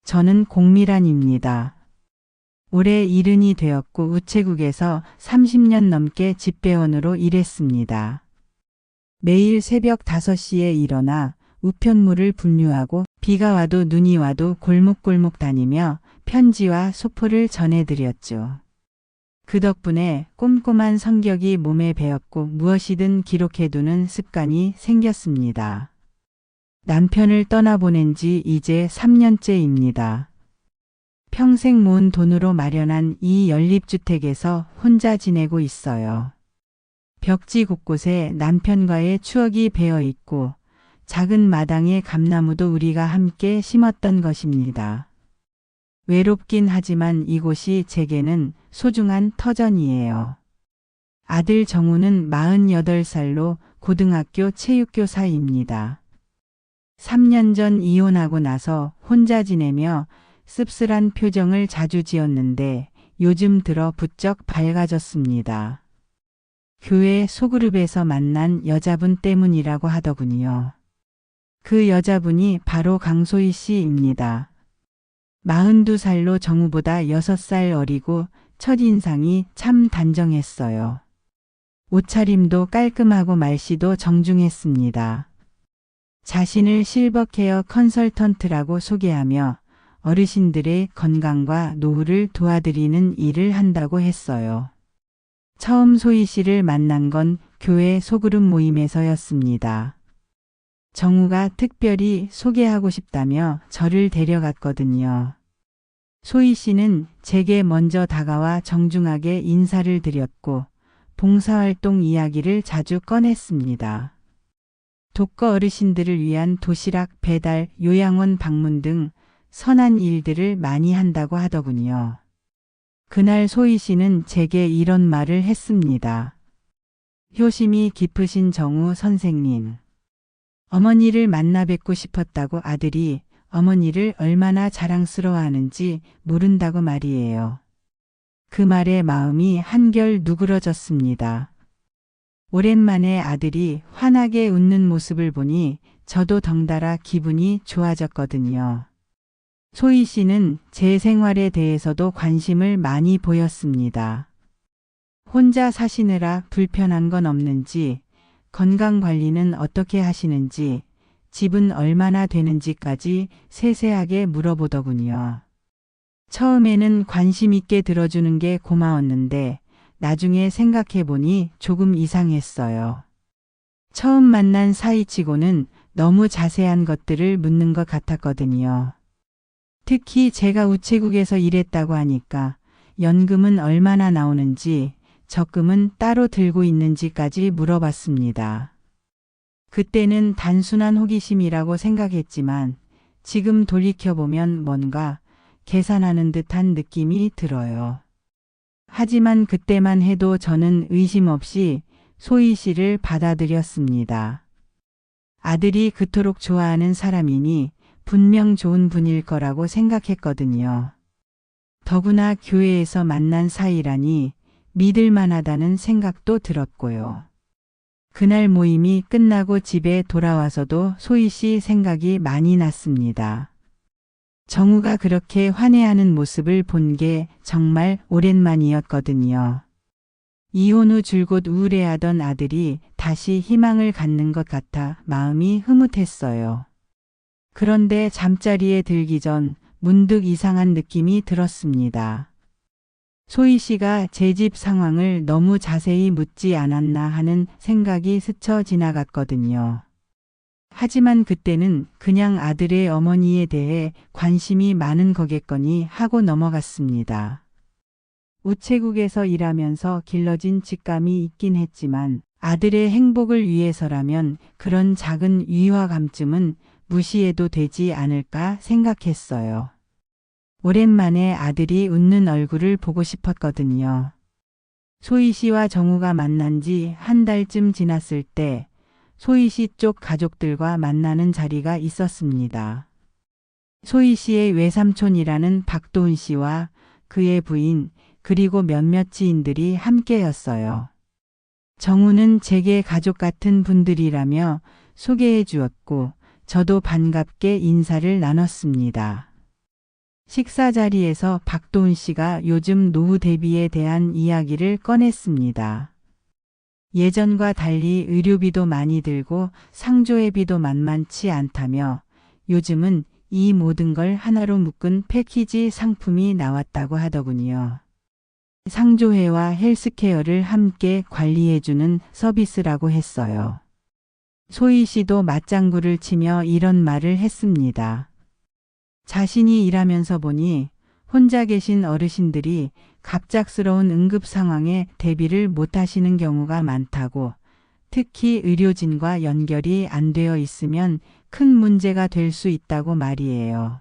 저는 공미란입니다. 올해 70이 되었고 우체국에서 30년 넘게 집배원으로 일했습니다. 매일 새벽 5시에 일어나 우편물을 분류하고 비가 와도 눈이 와도 골목골목 다니며 편지와 소포를 전해드렸죠. 그 덕분에 꼼꼼한 성격이 몸에 배었고 무엇이든 기록해두는 습관이 생겼습니다. 남편을 떠나보낸 지 이제 3년째입니다. 평생 모은 돈으로 마련한 이 연립주택에서 혼자 지내고 있어요. 벽지 곳곳에 남편과의 추억이 배어 있고 작은 마당에 감나무도 우리가 함께 심었던 것입니다. 외롭긴 하지만 이곳이 제게는 소중한 터전이에요. 아들 정우는 48살로 고등학교 체육교사입니다. 3년 전 이혼하고 나서 혼자 지내며 씁쓸한 표정을 자주 지었는데 요즘 들어 부쩍 밝아졌습니다. 교회 소그룹에서 만난 여자분 때문이라고 하더군요. 그 여자분이 바로 강소희 씨입니다. 42살로 정우보다 6살 어리고 첫인상이 참 단정했어요. 옷차림도 깔끔하고 말씨도 정중했습니다. 자신을 실버케어 컨설턴트라고 소개하며 어르신들의 건강과 노후를 도와드리는 일을 한다고 했어요. 처음 소희 씨를 만난 건 교회 소그룹 모임에서였습니다. 정우가 특별히 소개하고 싶다며 저를 데려갔거든요. 소희 씨는 제게 먼저 다가와 정중하게 인사를 드렸고 봉사활동 이야기를 자주 꺼냈습니다. 독거 어르신들을 위한 도시락 배달, 요양원 방문 등 선한 일들을 많이 한다고 하더군요. 그날 소희 씨는 제게 이런 말을 했습니다. 효심이 깊으신 정우 선생님. 어머니를 만나 뵙고 싶었다고 아들이 어머니를 얼마나 자랑스러워하는지 모른다고 말이에요. 그 말에 마음이 한결 누그러졌습니다. 오랜만에 아들이 환하게 웃는 모습을 보니 저도 덩달아 기분이 좋아졌거든요. 소희 씨는 제 생활에 대해서도 관심을 많이 보였습니다. 혼자 사시느라 불편한 건 없는지, 건강관리는 어떻게 하시는지, 집은 얼마나 되는지까지 세세하게 물어보더군요. 처음에는 관심 있게 들어주는 게 고마웠는데 나중에 생각해보니 조금 이상했어요. 처음 만난 사이치고는 너무 자세한 것들을 묻는 것 같았거든요. 특히 제가 우체국에서 일했다고 하니까 연금은 얼마나 나오는지, 적금은 따로 들고 있는지까지 물어봤습니다. 그때는 단순한 호기심이라고 생각했지만 지금 돌이켜보면 뭔가 계산하는 듯한 느낌이 들어요. 하지만 그때만 해도 저는 의심 없이 소희 씨를 받아들였습니다. 아들이 그토록 좋아하는 사람이니 분명 좋은 분일 거라고 생각했거든요. 더구나 교회에서 만난 사이라니 믿을 만하다는 생각도 들었고요. 그날 모임이 끝나고 집에 돌아와서도 소희 씨 생각이 많이 났습니다. 정우가 그렇게 환해하는 모습을 본 게 정말 오랜만이었거든요. 이혼 후 줄곧 우울해하던 아들이 다시 희망을 갖는 것 같아 마음이 흐뭇했어요. 그런데 잠자리에 들기 전 문득 이상한 느낌이 들었습니다. 소희 씨가 제 집 상황을 너무 자세히 묻지 않았나 하는 생각이 스쳐 지나갔거든요. 하지만 그때는 그냥 아들의 어머니에 대해 관심이 많은 거겠거니 하고 넘어갔습니다. 우체국에서 일하면서 길러진 직감이 있긴 했지만 아들의 행복을 위해서라면 그런 작은 위화감쯤은 무시해도 되지 않을까 생각했어요. 오랜만에 아들이 웃는 얼굴을 보고 싶었거든요. 소희 씨와 정우가 만난 지 한 달쯤 지났을 때 소희 씨 쪽 가족들과 만나는 자리가 있었습니다. 소희 씨의 외삼촌이라는 박도훈 씨와 그의 부인 그리고 몇몇 지인들이 함께였어요. 정우는 제게 가족 같은 분들이라며 소개해 주었고 저도 반갑게 인사를 나눴습니다. 식사 자리에서 박도훈 씨가 요즘 노후 대비에 대한 이야기를 꺼냈습니다. 예전과 달리 의료비도 많이 들고 상조회비도 만만치 않다며 요즘은 이 모든 걸 하나로 묶은 패키지 상품이 나왔다고 하더군요. 상조회와 헬스케어를 함께 관리해주는 서비스라고 했어요. 소희 씨도 맞장구를 치며 이런 말을 했습니다. 자신이 일하면서 보니 혼자 계신 어르신들이 갑작스러운 응급 상황에 대비를 못하시는 경우가 많다고, 특히 의료진과 연결이 안 되어 있으면 큰 문제가 될 수 있다고 말이에요.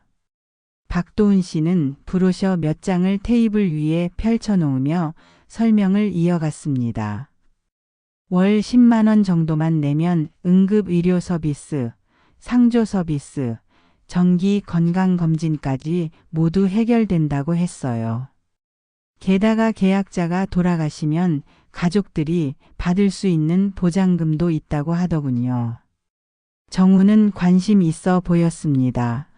박도훈 씨는 브로셔 몇 장을 테이블 위에 펼쳐놓으며 설명을 이어갔습니다. 월 10만 원 정도만 내면 응급의료 서비스, 상조 서비스, 정기 건강검진까지 모두 해결된다고 했어요. 게다가 계약자가 돌아가시면 가족들이 받을 수 있는 보장금도 있다고 하더군요. 정우는 관심 있어 보였습니다.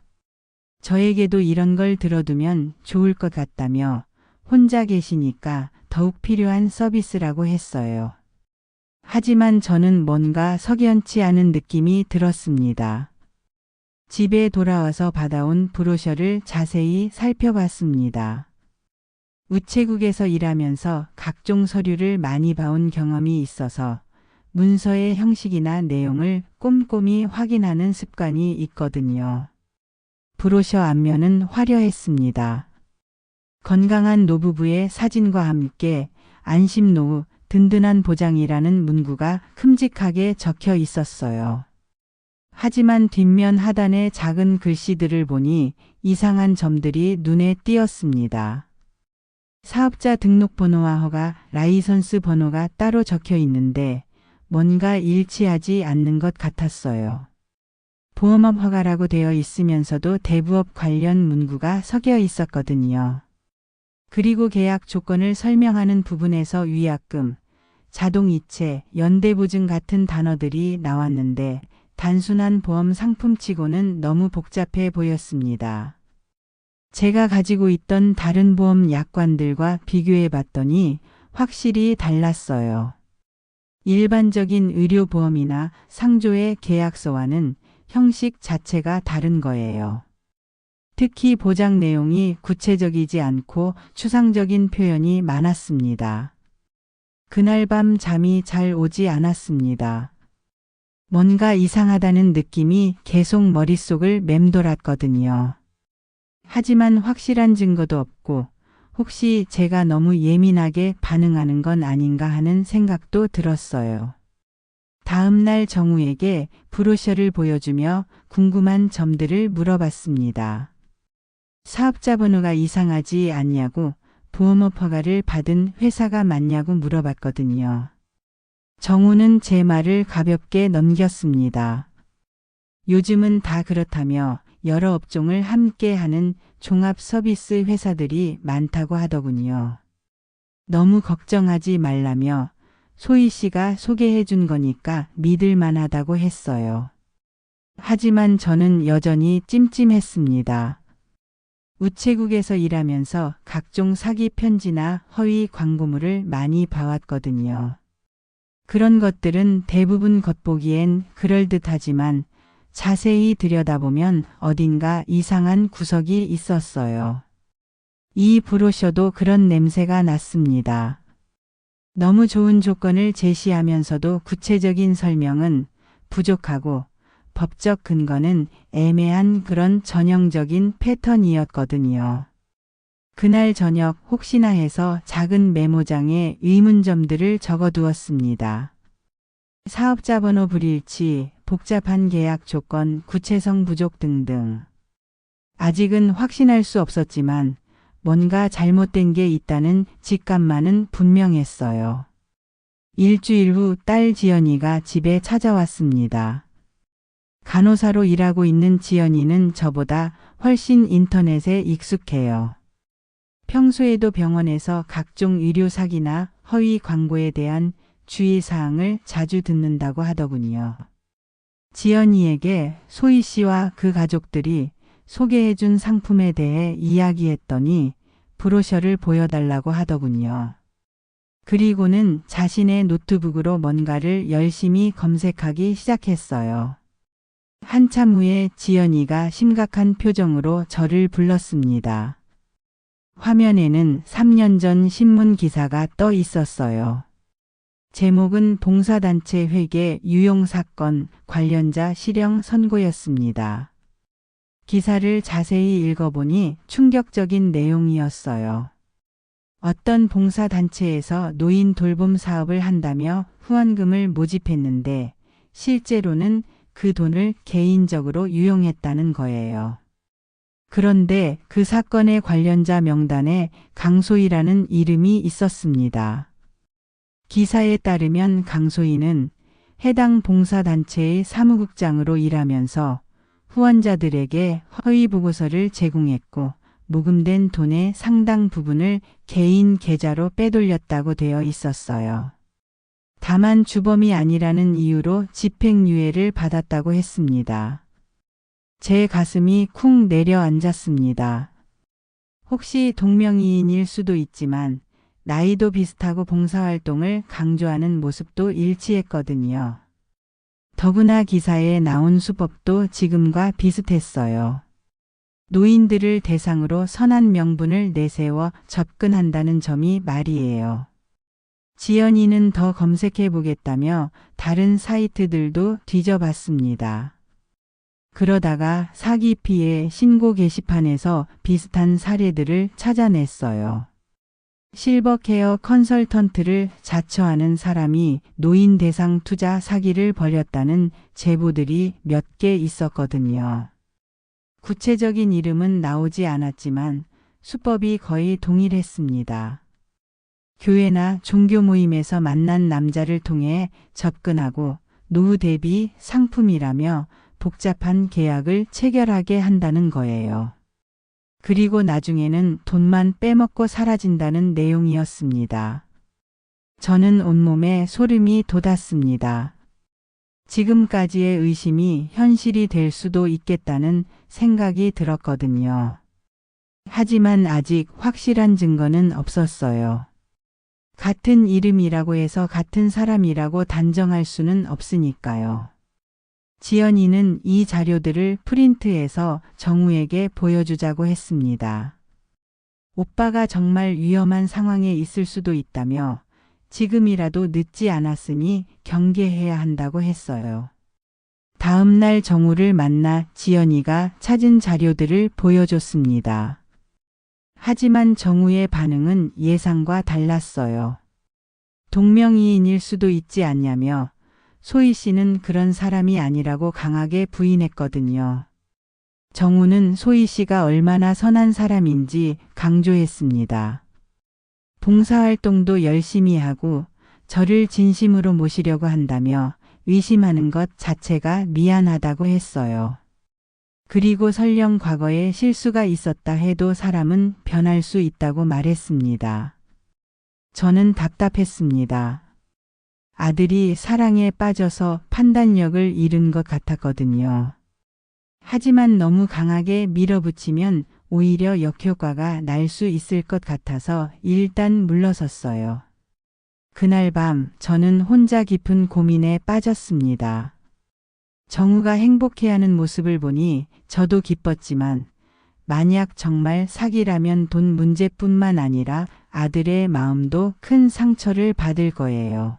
저에게도 이런 걸 들어두면 좋을 것 같다며 혼자 계시니까 더욱 필요한 서비스라고 했어요. 하지만 저는 뭔가 석연치 않은 느낌이 들었습니다. 집에 돌아와서 받아온 브로셔를 자세히 살펴봤습니다. 우체국에서 일하면서 각종 서류를 많이 봐온 경험이 있어서 문서의 형식이나 내용을 꼼꼼히 확인하는 습관이 있거든요. 브로셔 앞면은 화려했습니다. 건강한 노부부의 사진과 함께 안심노후 든든한 보장이라는 문구가 큼직하게 적혀 있었어요. 하지만 뒷면 하단의 작은 글씨들을 보니 이상한 점들이 눈에 띄었습니다. 사업자 등록번호와 허가 라이선스 번호가 따로 적혀 있는데 뭔가 일치하지 않는 것 같았어요. 보험업 허가라고 되어 있으면서도 대부업 관련 문구가 섞여 있었거든요. 그리고 계약 조건을 설명하는 부분에서 위약금, 자동이체, 연대보증 같은 단어들이 나왔는데 단순한 보험 상품치고는 너무 복잡해 보였습니다. 제가 가지고 있던 다른 보험 약관들과 비교해 봤더니 확실히 달랐어요. 일반적인 의료보험이나 상조의 계약서와는 형식 자체가 다른 거예요. 특히 보장 내용이 구체적이지 않고 추상적인 표현이 많았습니다. 그날 밤 잠이 잘 오지 않았습니다. 뭔가 이상하다는 느낌이 계속 머릿속을 맴돌았거든요. 하지만 확실한 증거도 없고 혹시 제가 너무 예민하게 반응하는 건 아닌가 하는 생각도 들었어요. 다음 날 정우에게 브로셔를 보여주며 궁금한 점들을 물어봤습니다. 사업자 번호가 이상하지 않냐고, 보험업 허가를 받은 회사가 맞냐고 물어봤거든요. 정우는 제 말을 가볍게 넘겼습니다. 요즘은 다 그렇다며 여러 업종을 함께 하는 종합 서비스 회사들이 많다고 하더군요. 너무 걱정하지 말라며 소희 씨가 소개해 준 거니까 믿을 만하다고 했어요. 하지만 저는 여전히 찜찜했습니다. 우체국에서 일하면서 각종 사기 편지나 허위 광고물을 많이 봐왔거든요. 그런 것들은 대부분 겉보기엔 그럴듯하지만 자세히 들여다보면 어딘가 이상한 구석이 있었어요. 이 브로셔도 그런 냄새가 났습니다. 너무 좋은 조건을 제시하면서도 구체적인 설명은 부족하고 법적 근거는 애매한 그런 전형적인 패턴이었거든요. 그날 저녁 혹시나 해서 작은 메모장에 의문점들을 적어두었습니다. 사업자 번호 불일치, 복잡한 계약 조건, 구체성 부족 등등. 아직은 확신할 수 없었지만 뭔가 잘못된 게 있다는 직감만은 분명했어요. 일주일 후 딸 지연이가 집에 찾아왔습니다. 간호사로 일하고 있는 지연이는 저보다 훨씬 인터넷에 익숙해요. 평소에도 병원에서 각종 의료 사기나 허위 광고에 대한 주의사항을 자주 듣는다고 하더군요. 지연이에게 소희 씨와 그 가족들이 소개해준 상품에 대해 이야기했더니 브로셔를 보여달라고 하더군요. 그리고는 자신의 노트북으로 뭔가를 열심히 검색하기 시작했어요. 한참 후에 지연이가 심각한 표정으로 저를 불렀습니다. 화면에는 3년 전 신문 기사가 떠 있었어요. 제목은 봉사단체 회계 유용사건 관련자 실형 선고였습니다. 기사를 자세히 읽어보니 충격적인 내용이었어요. 어떤 봉사단체에서 노인 돌봄 사업을 한다며 후원금을 모집했는데 실제로는 그 돈을 개인적으로 유용했다는 거예요. 그런데 그 사건의 관련자 명단에 강소희라는 이름이 있었습니다. 기사에 따르면 강소희는 해당 봉사단체의 사무국장으로 일하면서 후원자들에게 허위 보고서를 제공했고 모금된 돈의 상당 부분을 개인 계좌로 빼돌렸다고 되어 있었어요. 다만 주범이 아니라는 이유로 집행유예를 받았다고 했습니다. 제 가슴이 쿵 내려앉았습니다. 혹시 동명이인일 수도 있지만 나이도 비슷하고 봉사활동을 강조하는 모습도 일치했거든요. 더구나 기사에 나온 수법도 지금과 비슷했어요. 노인들을 대상으로 선한 명분을 내세워 접근한다는 점이 말이에요. 지연이는 더 검색해 보겠다며 다른 사이트들도 뒤져봤습니다. 그러다가 사기 피해 신고 게시판에서 비슷한 사례들을 찾아냈어요. 실버케어 컨설턴트를 자처하는 사람이 노인 대상 투자 사기를 벌였다는 제보들이 몇 개 있었거든요. 구체적인 이름은 나오지 않았지만 수법이 거의 동일했습니다. 교회나 종교 모임에서 만난 남자를 통해 접근하고 노후 대비 상품이라며 복잡한 계약을 체결하게 한다는 거예요. 그리고 나중에는 돈만 빼먹고 사라진다는 내용이었습니다. 저는 온몸에 소름이 돋았습니다. 지금까지의 의심이 현실이 될 수도 있겠다는 생각이 들었거든요. 하지만 아직 확실한 증거는 없었어요. 같은 이름이라고 해서 같은 사람이라고 단정할 수는 없으니까요. 지연이는 이 자료들을 프린트해서 정우에게 보여주자고 했습니다. 오빠가 정말 위험한 상황에 있을 수도 있다며 지금이라도 늦지 않았으니 경계해야 한다고 했어요. 다음 날 정우를 만나 지연이가 찾은 자료들을 보여줬습니다. 하지만 정우의 반응은 예상과 달랐어요. 동명이인일 수도 있지 않냐며 소희 씨는 그런 사람이 아니라고 강하게 부인했거든요. 정우는 소희 씨가 얼마나 선한 사람인지 강조했습니다. 봉사활동도 열심히 하고 저를 진심으로 모시려고 한다며 의심하는 것 자체가 미안하다고 했어요. 그리고 설령 과거에 실수가 있었다 해도 사람은 변할 수 있다고 말했습니다. 저는 답답했습니다. 아들이 사랑에 빠져서 판단력을 잃은 것 같았거든요. 하지만 너무 강하게 밀어붙이면 오히려 역효과가 날 수 있을 것 같아서 일단 물러섰어요. 그날 밤 저는 혼자 깊은 고민에 빠졌습니다. 정우가 행복해하는 모습을 보니 저도 기뻤지만 만약 정말 사기라면 돈 문제뿐만 아니라 아들의 마음도 큰 상처를 받을 거예요.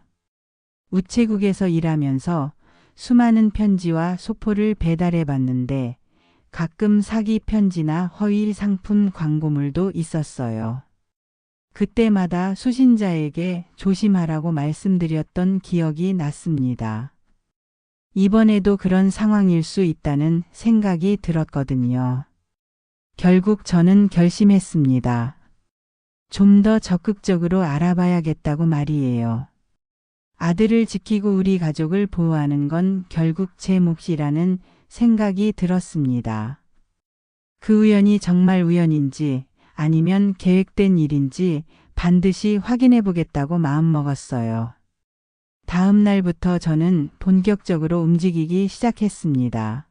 우체국에서 일하면서 수많은 편지와 소포를 배달해 봤는데 가끔 사기 편지나 허위 상품 광고물도 있었어요. 그때마다 수신자에게 조심하라고 말씀드렸던 기억이 났습니다. 이번에도 그런 상황일 수 있다는 생각이 들었거든요. 결국 저는 결심했습니다. 좀 더 적극적으로 알아봐야겠다고 말이에요. 아들을 지키고 우리 가족을 보호하는 건 결국 제 몫이라는 생각이 들었습니다. 그 우연이 정말 우연인지 아니면 계획된 일인지 반드시 확인해 보겠다고 마음먹었어요. 다음 날부터 저는 본격적으로 움직이기 시작했습니다.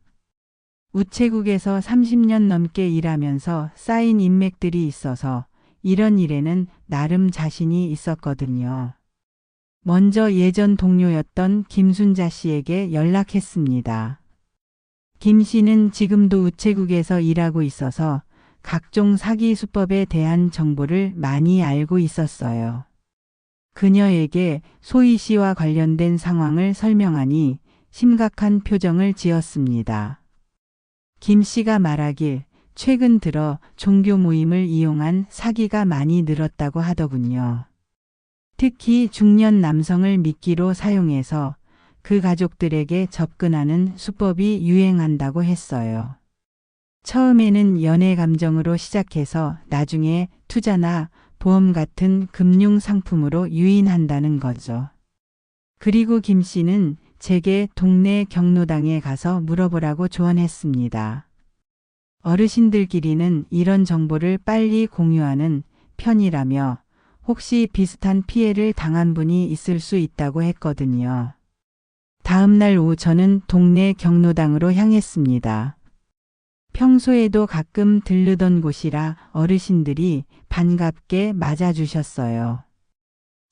우체국에서 30년 넘게 일하면서 쌓인 인맥들이 있어서 이런 일에는 나름 자신이 있었거든요. 먼저 예전 동료였던 김순자 씨에게 연락했습니다. 김 씨는 지금도 우체국에서 일하고 있어서 각종 사기 수법에 대한 정보를 많이 알고 있었어요. 그녀에게 소희 씨와 관련된 상황을 설명하니 심각한 표정을 지었습니다. 김 씨가 말하길 최근 들어 종교 모임을 이용한 사기가 많이 늘었다고 하더군요. 특히 중년 남성을 미끼로 사용해서 그 가족들에게 접근하는 수법이 유행한다고 했어요. 처음에는 연애 감정으로 시작해서 나중에 투자나 보험 같은 금융 상품으로 유인한다는 거죠. 그리고 김 씨는 제게 동네 경로당에 가서 물어보라고 조언했습니다. 어르신들끼리는 이런 정보를 빨리 공유하는 편이라며 혹시 비슷한 피해를 당한 분이 있을 수 있다고 했거든요. 다음 날 오후 저는 동네 경로당으로 향했습니다. 평소에도 가끔 들르던 곳이라 어르신들이 반갑게 맞아주셨어요.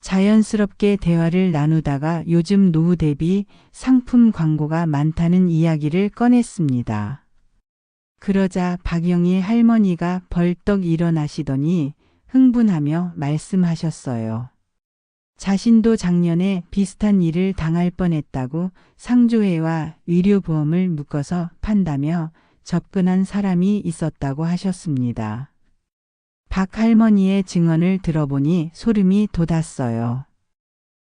자연스럽게 대화를 나누다가 요즘 노후 대비 상품 광고가 많다는 이야기를 꺼냈습니다. 그러자 박영희 할머니가 벌떡 일어나시더니 흥분하며 말씀하셨어요. 자신도 작년에 비슷한 일을 당할 뻔했다고 상조회와 의료보험을 묶어서 판다며 접근한 사람이 있었다고 하셨습니다. 박 할머니의 증언을 들어보니 소름이 돋았어요.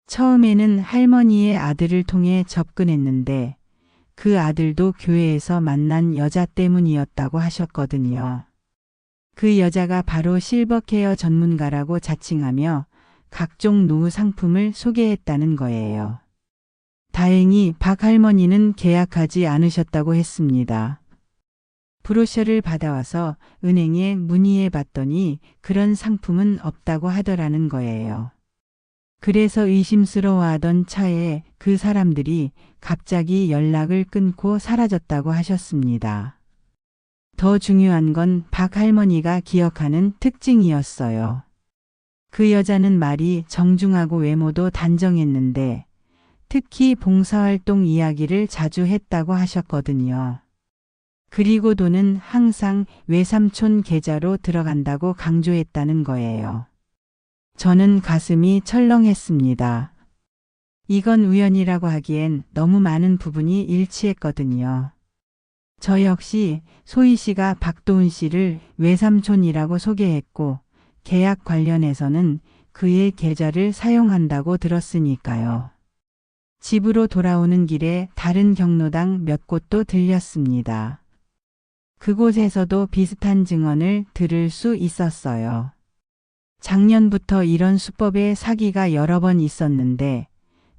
처음에는 할머니의 아들을 통해 접근했는데 그 아들도 교회에서 만난 여자 때문이었다고 하셨거든요. 그 여자가 바로 실버케어 전문가라고 자칭하며 각종 노후 상품을 소개했다는 거예요. 다행히 박 할머니는 계약하지 않으셨다고 했습니다. 브로셔를 받아와서 은행에 문의해 봤더니 그런 상품은 없다고 하더라는 거예요. 그래서 의심스러워하던 차에 그 사람들이 갑자기 연락을 끊고 사라졌다고 하셨습니다. 더 중요한 건 박 할머니가 기억하는 특징이었어요. 그 여자는 말이 정중하고 외모도 단정했는데 특히 봉사활동 이야기를 자주 했다고 하셨거든요. 그리고 돈은 항상 외삼촌 계좌로 들어간다고 강조했다는 거예요. 저는 가슴이 철렁했습니다. 이건 우연이라고 하기엔 너무 많은 부분이 일치했거든요. 저 역시 소희 씨가 박도훈 씨를 외삼촌이라고 소개했고 계약 관련해서는 그의 계좌를 사용한다고 들었으니까요. 집으로 돌아오는 길에 다른 경로당 몇 곳도 들렸습니다. 그곳에서도 비슷한 증언을 들을 수 있었어요. 작년부터 이런 수법의 사기가 여러 번 있었는데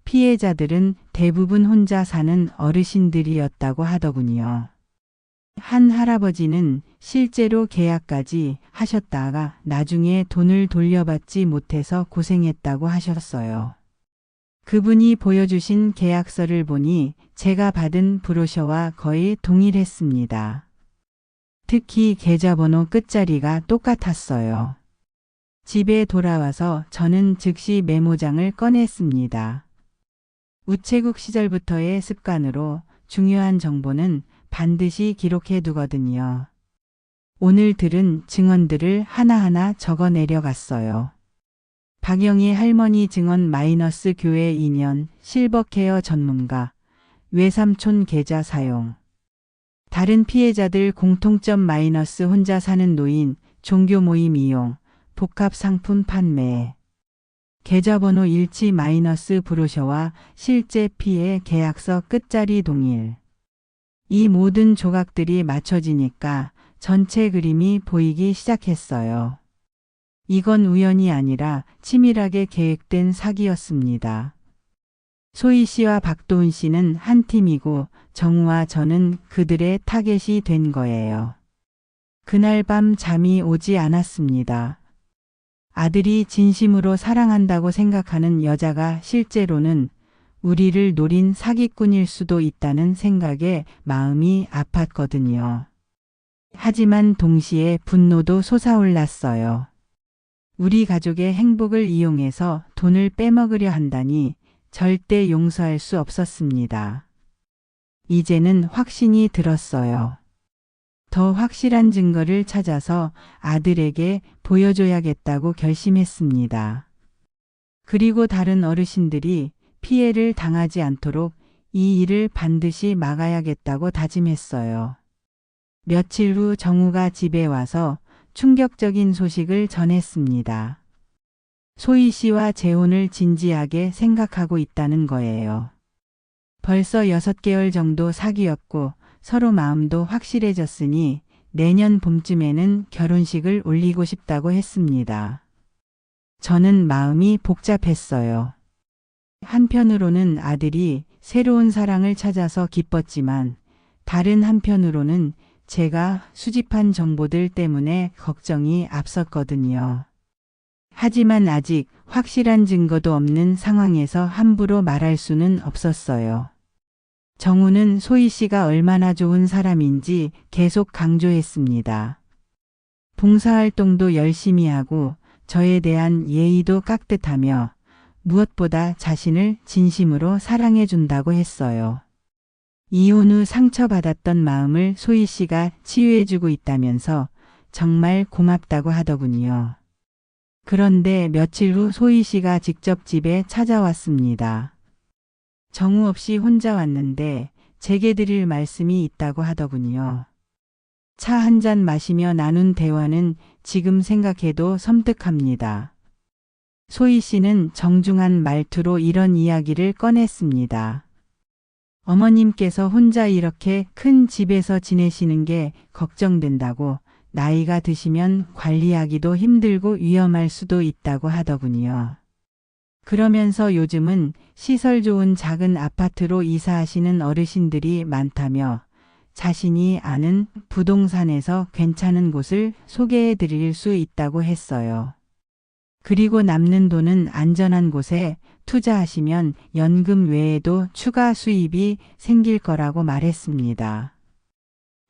피해자들은 대부분 혼자 사는 어르신들이었다고 하더군요. 한 할아버지는 실제로 계약까지 하셨다가 나중에 돈을 돌려받지 못해서 고생했다고 하셨어요. 그분이 보여주신 계약서를 보니 제가 받은 브로셔와 거의 동일했습니다. 특히 계좌번호 끝자리가 똑같았어요. 집에 돌아와서 저는 즉시 메모장을 꺼냈습니다. 우체국 시절부터의 습관으로 중요한 정보는 반드시 기록해 두거든요. 오늘 들은 증언들을 하나하나 적어 내려갔어요. 박영희 할머니 증언 마이너스 교회 2년 실버케어 전문가 외삼촌 계좌 사용 다른 피해자들 공통점 마이너스 혼자 사는 노인 종교 모임 이용 복합 상품 판매 계좌번호 일치 마이너스 브로셔와 실제 피해 계약서 끝자리 동일 이 모든 조각들이 맞춰지니까 전체 그림이 보이기 시작했어요. 이건 우연이 아니라 치밀하게 계획된 사기였습니다. 소희 씨와 박도훈 씨는 한 팀이고 정우와 저는 그들의 타겟이 된 거예요. 그날 밤 잠이 오지 않았습니다. 아들이 진심으로 사랑한다고 생각하는 여자가 실제로는 우리를 노린 사기꾼일 수도 있다는 생각에 마음이 아팠거든요. 하지만 동시에 분노도 솟아올랐어요. 우리 가족의 행복을 이용해서 돈을 빼먹으려 한다니 절대 용서할 수 없었습니다. 이제는 확신이 들었어요. 더 확실한 증거를 찾아서 아들에게 보여줘야겠다고 결심했습니다. 그리고 다른 어르신들이 피해를 당하지 않도록 이 일을 반드시 막아야겠다고 다짐했어요. 며칠 후 정우가 집에 와서 충격적인 소식을 전했습니다. 소희 씨와 재혼을 진지하게 생각하고 있다는 거예요. 벌써 6개월 정도 사귀었고 서로 마음도 확실해졌으니 내년 봄쯤에는 결혼식을 올리고 싶다고 했습니다. 저는 마음이 복잡했어요. 한편으로는 아들이 새로운 사랑을 찾아서 기뻤지만 다른 한편으로는 제가 수집한 정보들 때문에 걱정이 앞섰거든요. 하지만 아직 확실한 증거도 없는 상황에서 함부로 말할 수는 없었어요. 정우는 소희 씨가 얼마나 좋은 사람인지 계속 강조했습니다. 봉사활동도 열심히 하고 저에 대한 예의도 깍듯하며 무엇보다 자신을 진심으로 사랑해준다고 했어요. 이혼 후 상처받았던 마음을 소희 씨가 치유해주고 있다면서 정말 고맙다고 하더군요. 그런데 며칠 후 소희 씨가 직접 집에 찾아왔습니다. 정우 없이 혼자 왔는데 제게 드릴 말씀이 있다고 하더군요. 차 한 잔 마시며 나눈 대화는 지금 생각해도 섬뜩합니다. 소희 씨는 정중한 말투로 이런 이야기를 꺼냈습니다. 어머님께서 혼자 이렇게 큰 집에서 지내시는 게 걱정된다고, 나이가 드시면 관리하기도 힘들고 위험할 수도 있다고 하더군요. 그러면서 요즘은 시설 좋은 작은 아파트로 이사하시는 어르신들이 많다며 자신이 아는 부동산에서 괜찮은 곳을 소개해 드릴 수 있다고 했어요. 그리고 남는 돈은 안전한 곳에 투자하시면 연금 외에도 추가 수입이 생길 거라고 말했습니다.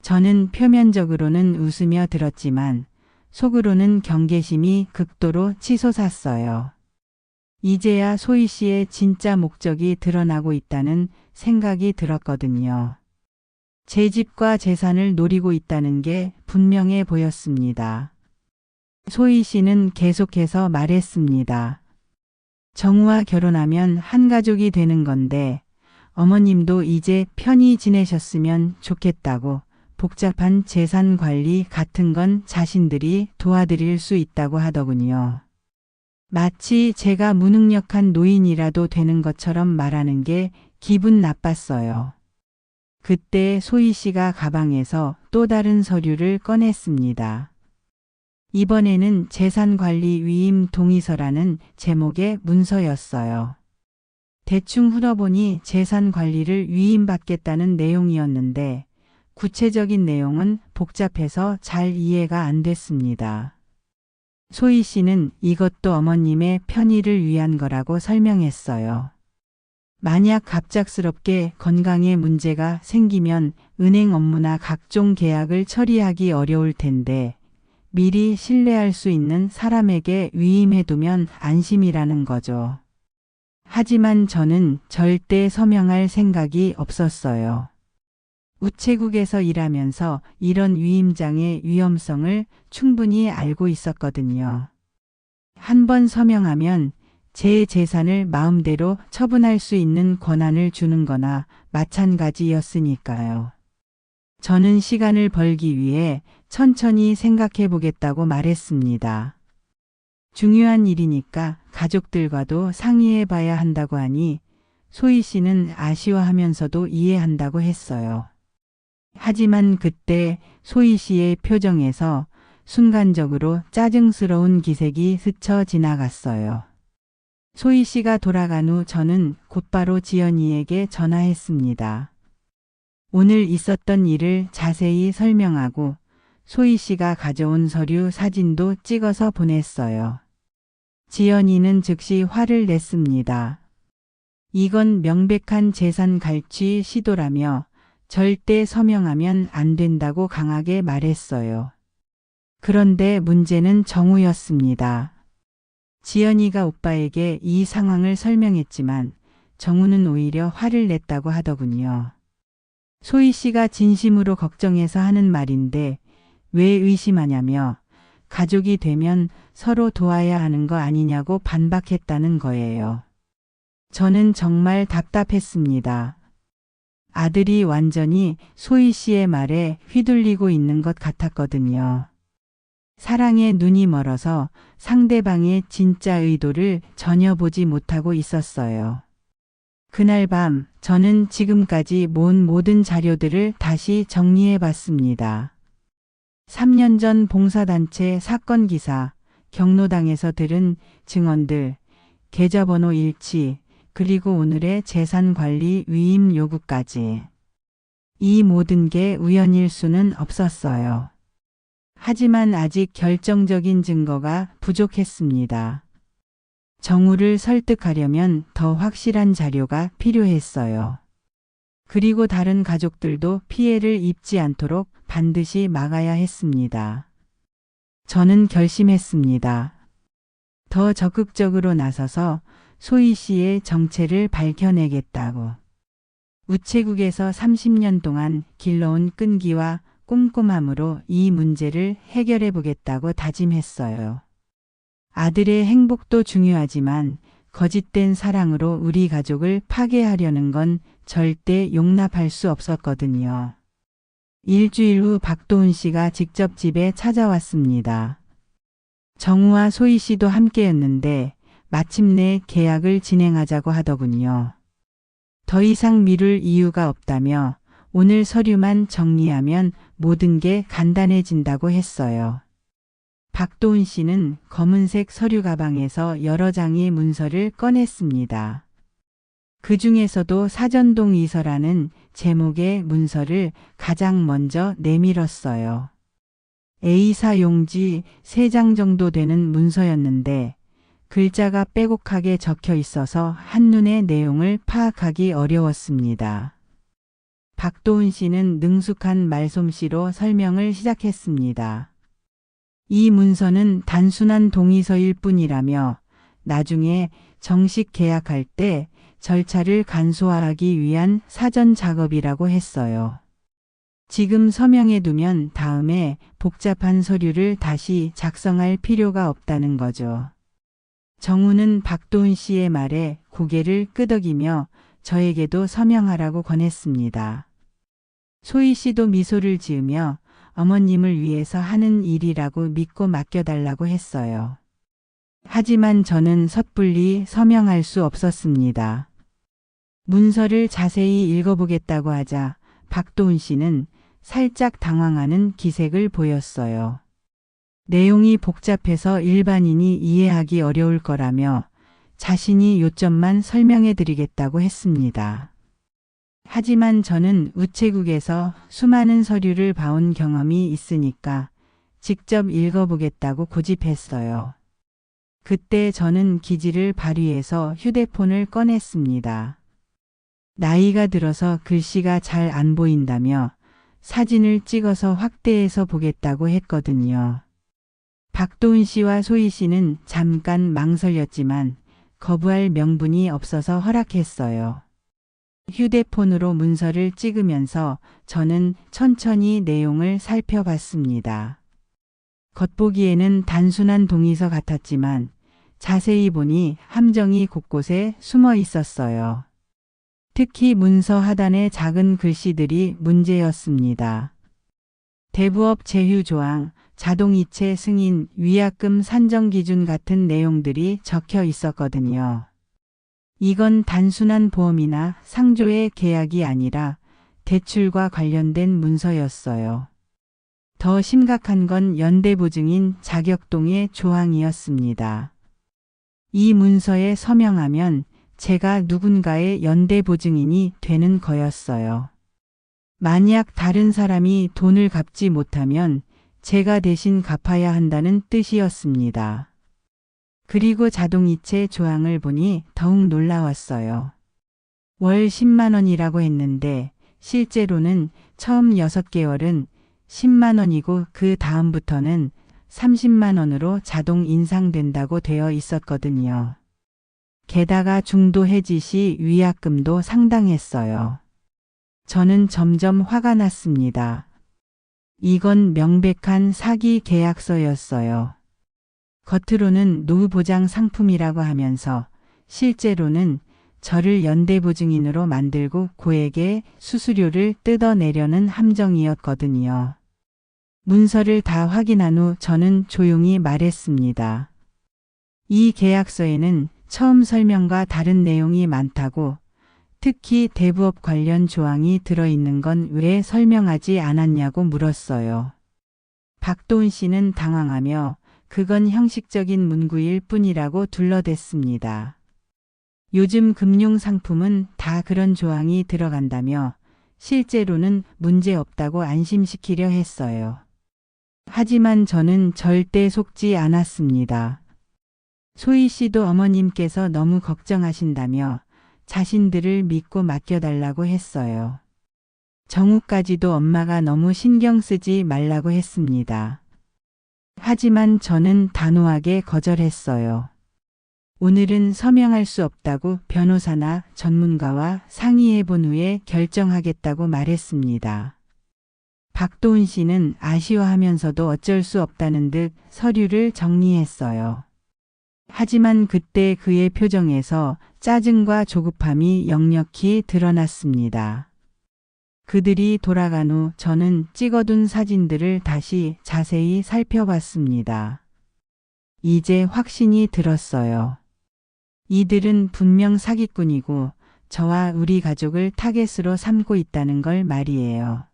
저는 표면적으로는 웃으며 들었지만 속으로는 경계심이 극도로 치솟았어요. 이제야 소희 씨의 진짜 목적이 드러나고 있다는 생각이 들었거든요. 제 집과 재산을 노리고 있다는 게 분명해 보였습니다. 소희 씨는 계속해서 말했습니다. 정우와 결혼하면 한 가족이 되는 건데 어머님도 이제 편히 지내셨으면 좋겠다고, 복잡한 재산 관리 같은 건 자신들이 도와드릴 수 있다고 하더군요. 마치 제가 무능력한 노인이라도 되는 것처럼 말하는 게 기분 나빴어요. 그때 소희 씨가 가방에서 또 다른 서류를 꺼냈습니다. 이번에는 재산관리 위임 동의서라는 제목의 문서였어요. 대충 흘어보니 재산관리를 위임받겠다는 내용이었는데 구체적인 내용은 복잡해서 잘 이해가 안 됐습니다. 소희 씨는 이것도 어머님의 편의를 위한 거라고 설명했어요. 만약 갑작스럽게 건강에 문제가 생기면 은행 업무나 각종 계약을 처리하기 어려울 텐데 미리 신뢰할 수 있는 사람에게 위임해두면 안심이라는 거죠. 하지만 저는 절대 서명할 생각이 없었어요. 우체국에서 일하면서 이런 위임장의 위험성을 충분히 알고 있었거든요. 한 번 서명하면 제 재산을 마음대로 처분할 수 있는 권한을 주는 거나 마찬가지였으니까요. 저는 시간을 벌기 위해 천천히 생각해 보겠다고 말했습니다. 중요한 일이니까 가족들과도 상의해 봐야 한다고 하니 소희 씨는 아쉬워하면서도 이해한다고 했어요. 하지만 그때 소희 씨의 표정에서 순간적으로 짜증스러운 기색이 스쳐 지나갔어요. 소희 씨가 돌아간 후 저는 곧바로 지연이에게 전화했습니다. 오늘 있었던 일을 자세히 설명하고 소희 씨가 가져온 서류 사진도 찍어서 보냈어요. 지연이는 즉시 화를 냈습니다. 이건 명백한 재산 갈취 시도라며 절대 서명하면 안 된다고 강하게 말했어요. 그런데 문제는 정우였습니다. 지연이가 오빠에게 이 상황을 설명했지만 정우는 오히려 화를 냈다고 하더군요. 소희 씨가 진심으로 걱정해서 하는 말인데 왜 의심하냐며 가족이 되면 서로 도와야 하는 거 아니냐고 반박했다는 거예요. 저는 정말 답답했습니다. 아들이 완전히 소희 씨의 말에 휘둘리고 있는 것 같았거든요. 사랑에 눈이 멀어서 상대방의 진짜 의도를 전혀 보지 못하고 있었어요. 그날 밤 저는 지금까지 모은 모든 자료들을 다시 정리해 봤습니다. 3년 전 봉사단체 사건 기사, 경로당에서 들은 증언들, 계좌번호 일치, 그리고 오늘의 재산관리 위임 요구까지. 이 모든 게 우연일 수는 없었어요. 하지만 아직 결정적인 증거가 부족했습니다. 정우를 설득하려면 더 확실한 자료가 필요했어요. 그리고 다른 가족들도 피해를 입지 않도록 반드시 막아야 했습니다. 저는 결심했습니다. 더 적극적으로 나서서 소희 씨의 정체를 밝혀내겠다고. 우체국에서 30년 동안 길러온 끈기와 꼼꼼함으로 이 문제를 해결해 보겠다고 다짐했어요. 아들의 행복도 중요하지만 거짓된 사랑으로 우리 가족을 파괴하려는 건 절대 용납할 수 없었거든요. 일주일 후 박도훈 씨가 직접 집에 찾아왔습니다. 정우와 소희 씨도 함께였는데 마침내 계약을 진행하자고 하더군요. 더 이상 미룰 이유가 없다며 오늘 서류만 정리하면 모든 게 간단해진다고 했어요. 박도훈 씨는 검은색 서류 가방에서 여러 장의 문서를 꺼냈습니다. 그 중에서도 사전동 이서라는 제목의 문서를 가장 먼저 내밀었어요. A4 용지 3장 정도 되는 문서였는데 글자가 빼곡하게 적혀 있어서 한눈에 내용을 파악하기 어려웠습니다. 박도훈 씨는 능숙한 말솜씨로 설명을 시작했습니다. 이 문서는 단순한 동의서일 뿐이라며 나중에 정식 계약할 때 절차를 간소화하기 위한 사전 작업이라고 했어요. 지금 서명해 두면 다음에 복잡한 서류를 다시 작성할 필요가 없다는 거죠. 정우는 박도훈 씨의 말에 고개를 끄덕이며 저에게도 서명하라고 권했습니다. 소희 씨도 미소를 지으며 어머님을 위해서 하는 일이라고 믿고 맡겨달라고 했어요. 하지만 저는 섣불리 서명할 수 없었습니다. 문서를 자세히 읽어보겠다고 하자 박도훈 씨는 살짝 당황하는 기색을 보였어요. 내용이 복잡해서 일반인이 이해하기 어려울 거라며 자신이 요점만 설명해 드리겠다고 했습니다. 하지만 저는 우체국에서 수많은 서류를 봐온 경험이 있으니까 직접 읽어보겠다고 고집했어요. 그때 저는 기지를 발휘해서 휴대폰을 꺼냈습니다. 나이가 들어서 글씨가 잘 안 보인다며 사진을 찍어서 확대해서 보겠다고 했거든요. 박도훈 씨와 소희 씨는 잠깐 망설였지만 거부할 명분이 없어서 허락했어요. 휴대폰으로 문서를 찍으면서 저는 천천히 내용을 살펴봤습니다. 겉보기에는 단순한 동의서 같았지만 자세히 보니 함정이 곳곳에 숨어 있었어요. 특히 문서 하단의 작은 글씨들이 문제였습니다. 대부업 제휴 조항, 자동이체 승인, 위약금 산정 기준 같은 내용들이 적혀 있었거든요. 이건 단순한 보험이나 상조의 계약이 아니라 대출과 관련된 문서였어요. 더 심각한 건 연대보증인 자격동의 조항이었습니다. 이 문서에 서명하면 제가 누군가의 연대보증인이 되는 거였어요. 만약 다른 사람이 돈을 갚지 못하면 제가 대신 갚아야 한다는 뜻이었습니다. 그리고 자동이체 조항을 보니 더욱 놀라웠어요. 월 10만 원이라고 했는데 실제로는 처음 6개월은 10만 원이고 그 다음부터는 30만 원으로 자동 인상된다고 되어 있었거든요. 게다가 중도 해지 시 위약금도 상당했어요. 저는 점점 화가 났습니다. 이건 명백한 사기 계약서였어요. 겉으로는 노후보장 상품이라고 하면서 실제로는 저를 연대보증인으로 만들고 고액의 수수료를 뜯어내려는 함정이었거든요. 문서를 다 확인한 후 저는 조용히 말했습니다. 이 계약서에는 처음 설명과 다른 내용이 많다고, 특히 대부업 관련 조항이 들어있는 건 왜 설명하지 않았냐고 물었어요. 박도은 씨는 당황하며 그건 형식적인 문구일 뿐이라고 둘러댔습니다. 요즘 금융상품은 다 그런 조항이 들어간다며 실제로는 문제 없다고 안심시키려 했어요. 하지만 저는 절대 속지 않았습니다. 소희 씨도 어머님께서 너무 걱정하신다며 자신들을 믿고 맡겨달라고 했어요. 정우까지도 엄마가 너무 신경 쓰지 말라고 했습니다. 하지만 저는 단호하게 거절했어요. 오늘은 서명할 수 없다고 변호사나 전문가와 상의해 본 후에 결정하겠다고 말했습니다. 박도은 씨는 아쉬워하면서도 어쩔 수 없다는 듯 서류를 정리했어요. 하지만 그때 그의 표정에서 짜증과 조급함이 역력히 드러났습니다. 그들이 돌아간 후 저는 찍어둔 사진들을 다시 자세히 살펴봤습니다. 이제 확신이 들었어요. 이들은 분명 사기꾼이고 저와 우리 가족을 타겟으로 삼고 있다는 걸 말이에요.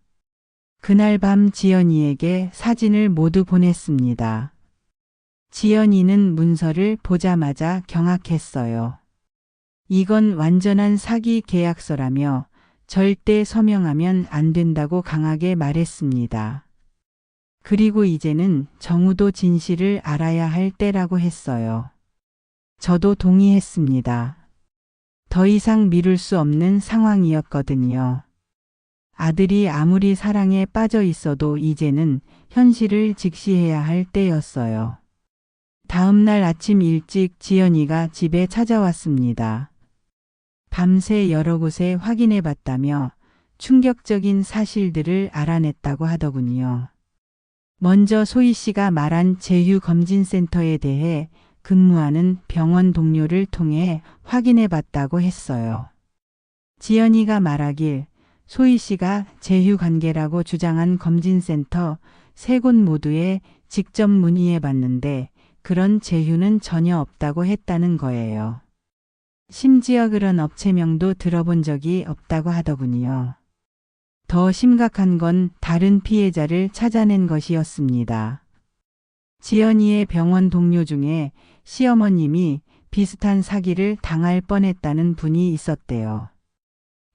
그날 밤 지연이에게 사진을 모두 보냈습니다. 지연이는 문서를 보자마자 경악했어요. 이건 완전한 사기 계약서라며 절대 서명하면 안 된다고 강하게 말했습니다. 그리고 이제는 정우도 진실을 알아야 할 때라고 했어요. 저도 동의했습니다. 더 이상 미룰 수 없는 상황이었거든요. 아들이 아무리 사랑에 빠져 있어도 이제는 현실을 직시해야 할 때였어요. 다음 날 아침 일찍 지연이가 집에 찾아왔습니다. 밤새 여러 곳에 확인해 봤다며 충격적인 사실들을 알아냈다고 하더군요. 먼저 소희 씨가 말한 제휴검진센터에 대해 근무하는 병원 동료를 통해 확인해 봤다고 했어요. 지연이가 말하길 소희 씨가 제휴 관계라고 주장한 검진센터 3곳 모두에 직접 문의해 봤는데 그런 제휴는 전혀 없다고 했다는 거예요. 심지어 그런 업체명도 들어본 적이 없다고 하더군요. 더 심각한 건 다른 피해자를 찾아낸 것이었습니다. 지연이의 병원 동료 중에 시어머님이 비슷한 사기를 당할 뻔했다는 분이 있었대요.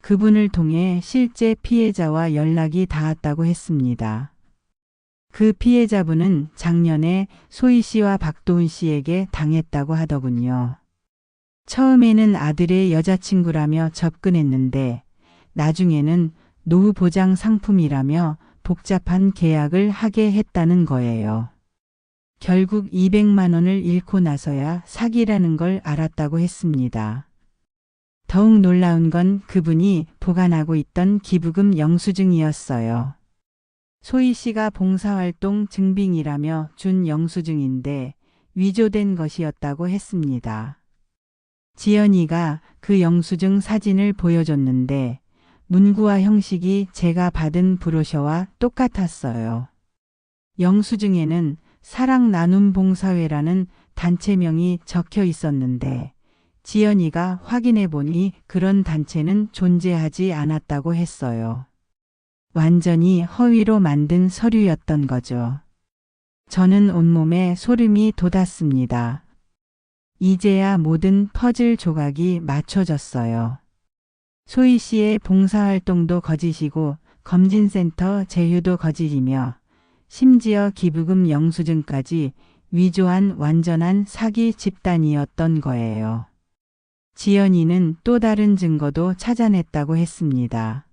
그분을 통해 실제 피해자와 연락이 닿았다고 했습니다. 그 피해자분은 작년에 소희 씨와 박도은 씨에게 당했다고 하더군요. 처음에는 아들의 여자친구라며 접근했는데 나중에는 노후 보장 상품이라며 복잡한 계약을 하게 했다는 거예요. 결국 200만 원을 잃고 나서야 사기라는 걸 알았다고 했습니다. 더욱 놀라운 건 그분이 보관하고 있던 기부금 영수증이었어요. 소희 씨가 봉사활동 증빙이라며 준 영수증인데 위조된 것이었다고 했습니다. 지연이가 그 영수증 사진을 보여줬는데 문구와 형식이 제가 받은 브로셔와 똑같았어요. 영수증에는 사랑 나눔 봉사회라는 단체명이 적혀 있었는데 지연이가 확인해 보니 그런 단체는 존재하지 않았다고 했어요. 완전히 허위로 만든 서류였던 거죠. 저는 온몸에 소름이 돋았습니다. 이제야 모든 퍼즐 조각이 맞춰졌어요. 소희 씨의 봉사활동도 거짓이고 검진센터 제휴도 거짓이며 심지어 기부금 영수증까지 위조한 완전한 사기 집단이었던 거예요. 지연이는 또 다른 증거도 찾아냈다고 했습니다.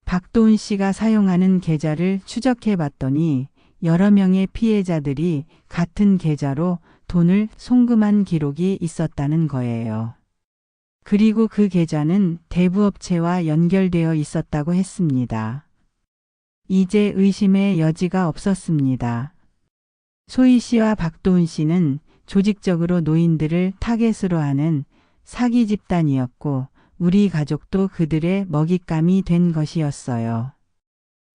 박도훈 씨가 사용하는 계좌를 추적해 봤더니 여러 명의 피해자들이 같은 계좌로 돈을 송금한 기록이 있었다는 거예요. 그리고 그 계좌는 대부업체와 연결되어 있었다고 했습니다. 이제 의심의 여지가 없었습니다. 소희 씨와 박도훈 씨는 조직적으로 노인들을 타겟으로 하는 사기 집단이었고 우리 가족도 그들의 먹잇감이 된 것이었어요.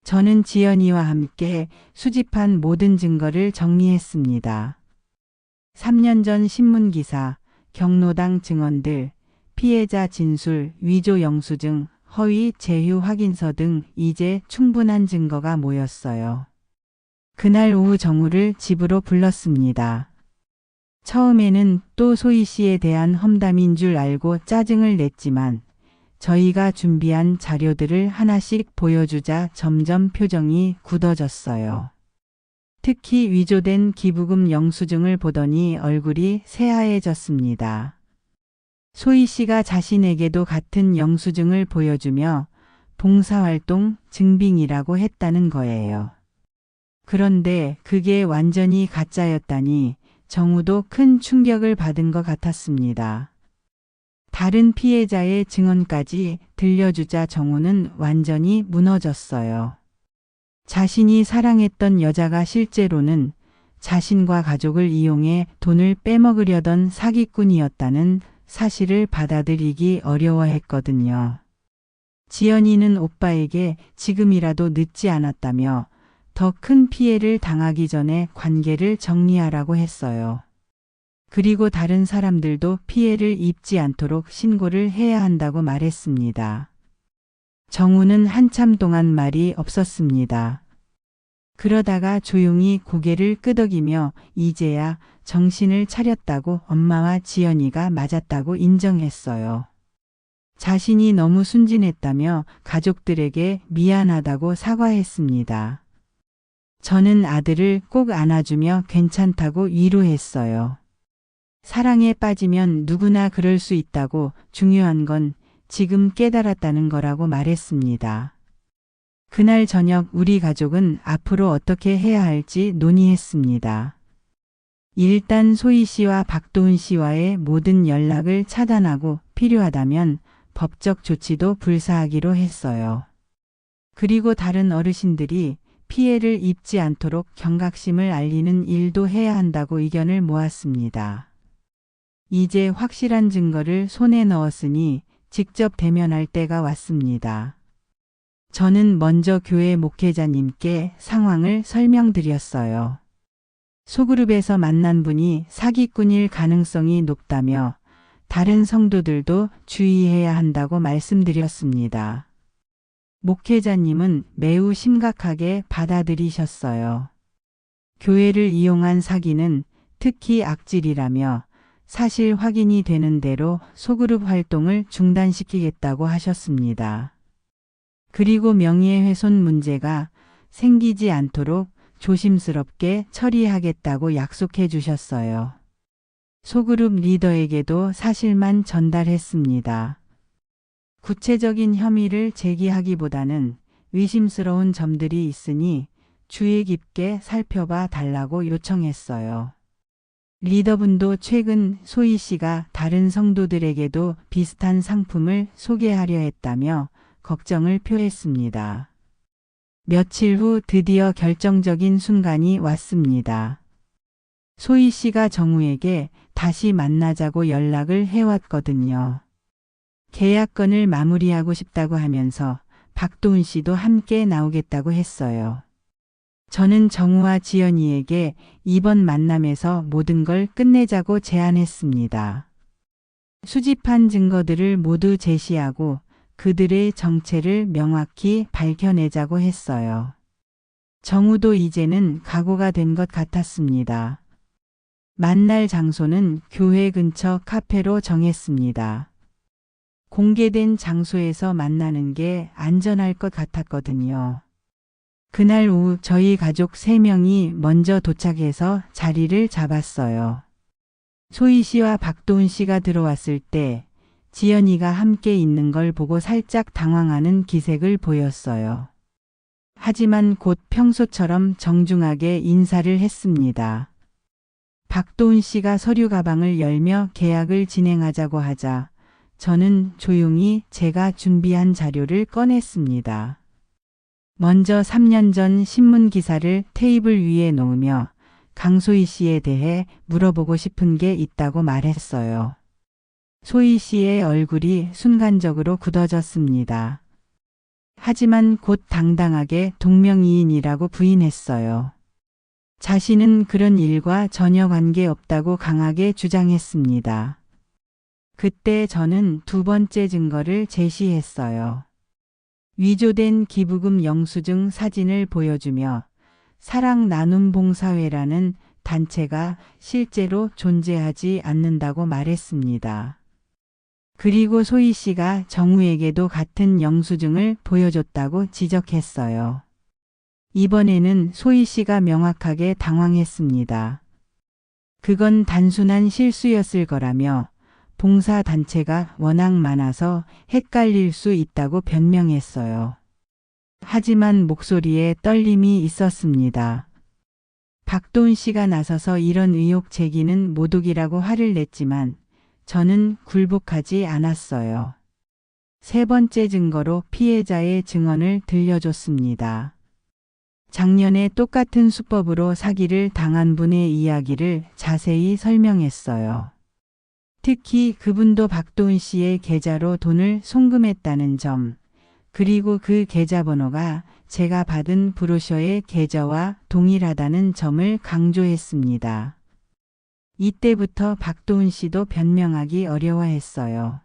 저는 지연이와 함께 수집한 모든 증거를 정리했습니다. 3년 전 신문기사, 경로당 증언들, 피해자 진술, 위조 영수증, 허위 제휴 확인서 등 이제 충분한 증거가 모였어요. 그날 오후 정우를 집으로 불렀습니다. 처음에는 또 소희 씨에 대한 험담인 줄 알고 짜증을 냈지만 저희가 준비한 자료들을 하나씩 보여주자 점점 표정이 굳어졌어요. 특히 위조된 기부금 영수증을 보더니 얼굴이 새하얘졌습니다. 소희 씨가 자신에게도 같은 영수증을 보여주며 봉사활동 증빙이라고 했다는 거예요. 그런데 그게 완전히 가짜였다니 정우도 큰 충격을 받은 것 같았습니다. 다른 피해자의 증언까지 들려주자 정우는 완전히 무너졌어요. 자신이 사랑했던 여자가 실제로는 자신과 가족을 이용해 돈을 빼먹으려던 사기꾼이었다는 사실을 받아들이기 어려워했거든요. 지연이는 오빠에게 지금이라도 늦지 않았다며 더 큰 피해를 당하기 전에 관계를 정리하라고 했어요. 그리고 다른 사람들도 피해를 입지 않도록 신고를 해야 한다고 말했습니다. 정우는 한참 동안 말이 없었습니다. 그러다가 조용히 고개를 끄덕이며 이제야 정신을 차렸다고 엄마와 지연이가 맞았다고 인정했어요. 자신이 너무 순진했다며 가족들에게 미안하다고 사과했습니다. 저는 아들을 꼭 안아주며 괜찮다고 위로했어요. 사랑에 빠지면 누구나 그럴 수 있다고 중요한 건 지금 깨달았다는 거라고 말했습니다. 그날 저녁 우리 가족은 앞으로 어떻게 해야 할지 논의했습니다. 일단 소희 씨와 박도훈 씨와의 모든 연락을 차단하고 필요하다면 법적 조치도 불사하기로 했어요. 그리고 다른 어르신들이 피해를 입지 않도록 경각심을 알리는 일도 해야 한다고 의견을 모았습니다. 이제 확실한 증거를 손에 넣었으니 직접 대면할 때가 왔습니다. 저는 먼저 교회 목회자님께 상황을 설명드렸어요. 소그룹에서 만난 분이 사기꾼일 가능성이 높다며 다른 성도들도 주의해야 한다고 말씀드렸습니다. 목회자님은 매우 심각하게 받아들이셨어요. 교회를 이용한 사기는 특히 악질이라며 사실 확인이 되는 대로 소그룹 활동을 중단시키겠다고 하셨습니다. 그리고 명예훼손 문제가 생기지 않도록 조심스럽게 처리하겠다고 약속해 주셨어요. 소그룹 리더에게도 사실만 전달했습니다. 구체적인 혐의를 제기하기보다는 의심스러운 점들이 있으니 주의 깊게 살펴봐 달라고 요청했어요. 리더분도 최근 소희 씨가 다른 성도들에게도 비슷한 상품을 소개하려 했다며 걱정을 표했습니다. 며칠 후 드디어 결정적인 순간이 왔습니다. 소희 씨가 정우에게 다시 만나자고 연락을 해왔거든요. 계약건을 마무리하고 싶다고 하면서 박도훈 씨도 함께 나오겠다고 했어요. 저는 정우와 지연이에게 이번 만남에서 모든 걸 끝내자고 제안했습니다. 수집한 증거들을 모두 제시하고 그들의 정체를 명확히 밝혀내자고 했어요. 정우도 이제는 각오가 된 것 같았습니다. 만날 장소는 교회 근처 카페로 정했습니다. 공개된 장소에서 만나는 게 안전할 것 같았거든요. 그날 오후 저희 가족 3명이 먼저 도착해서 자리를 잡았어요. 소희 씨와 박도훈 씨가 들어왔을 때 지연이가 함께 있는 걸 보고 살짝 당황하는 기색을 보였어요. 하지만 곧 평소처럼 정중하게 인사를 했습니다. 박도훈 씨가 서류 가방을 열며 계약을 진행하자고 하자 저는 조용히 제가 준비한 자료를 꺼냈습니다. 먼저 3년 전 신문 기사를 테이블 위에 놓으며 강소희 씨에 대해 물어보고 싶은 게 있다고 말했어요. 소희 씨의 얼굴이 순간적으로 굳어졌습니다. 하지만 곧 당당하게 동명이인이라고 부인했어요. 자신은 그런 일과 전혀 관계없다고 강하게 주장했습니다. 그때 저는 두 번째 증거를 제시했어요. 위조된 기부금 영수증 사진을 보여주며 사랑나눔봉사회라는 단체가 실제로 존재하지 않는다고 말했습니다. 그리고 소희 씨가 정우에게도 같은 영수증을 보여줬다고 지적했어요. 이번에는 소희 씨가 명확하게 당황했습니다. 그건 단순한 실수였을 거라며 봉사단체가 워낙 많아서 헷갈릴 수 있다고 변명했어요. 하지만 목소리에 떨림이 있었습니다. 박도훈 씨가 나서서 이런 의혹 제기는 모독이라고 화를 냈지만 저는 굴복하지 않았어요. 세 번째 증거로 피해자의 증언을 들려줬습니다. 작년에 똑같은 수법으로 사기를 당한 분의 이야기를 자세히 설명했어요. 특히 그분도 박도훈 씨의 계좌로 돈을 송금했다는 점, 그리고 그 계좌번호가 제가 받은 브로셔의 계좌와 동일하다는 점을 강조했습니다. 이때부터 박도훈 씨도 변명하기 어려워했어요.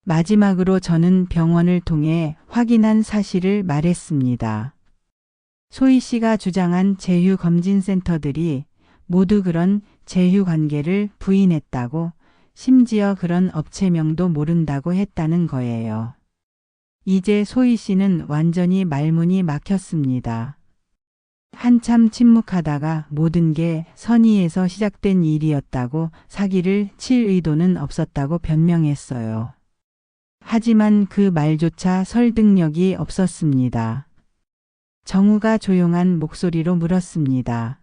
마지막으로 저는 병원을 통해 확인한 사실을 말했습니다. 소희 씨가 주장한 제휴검진센터들이 모두 그런 제휴 관계를 부인했다고, 심지어 그런 업체명도 모른다고 했다는 거예요. 이제 소희 씨는 완전히 말문이 막혔습니다. 한참 침묵하다가 모든 게 선의에서 시작된 일이었다고, 사기를 칠 의도는 없었다고 변명했어요. 하지만 그 말조차 설득력이 없었습니다. 정우가 조용한 목소리로 물었습니다.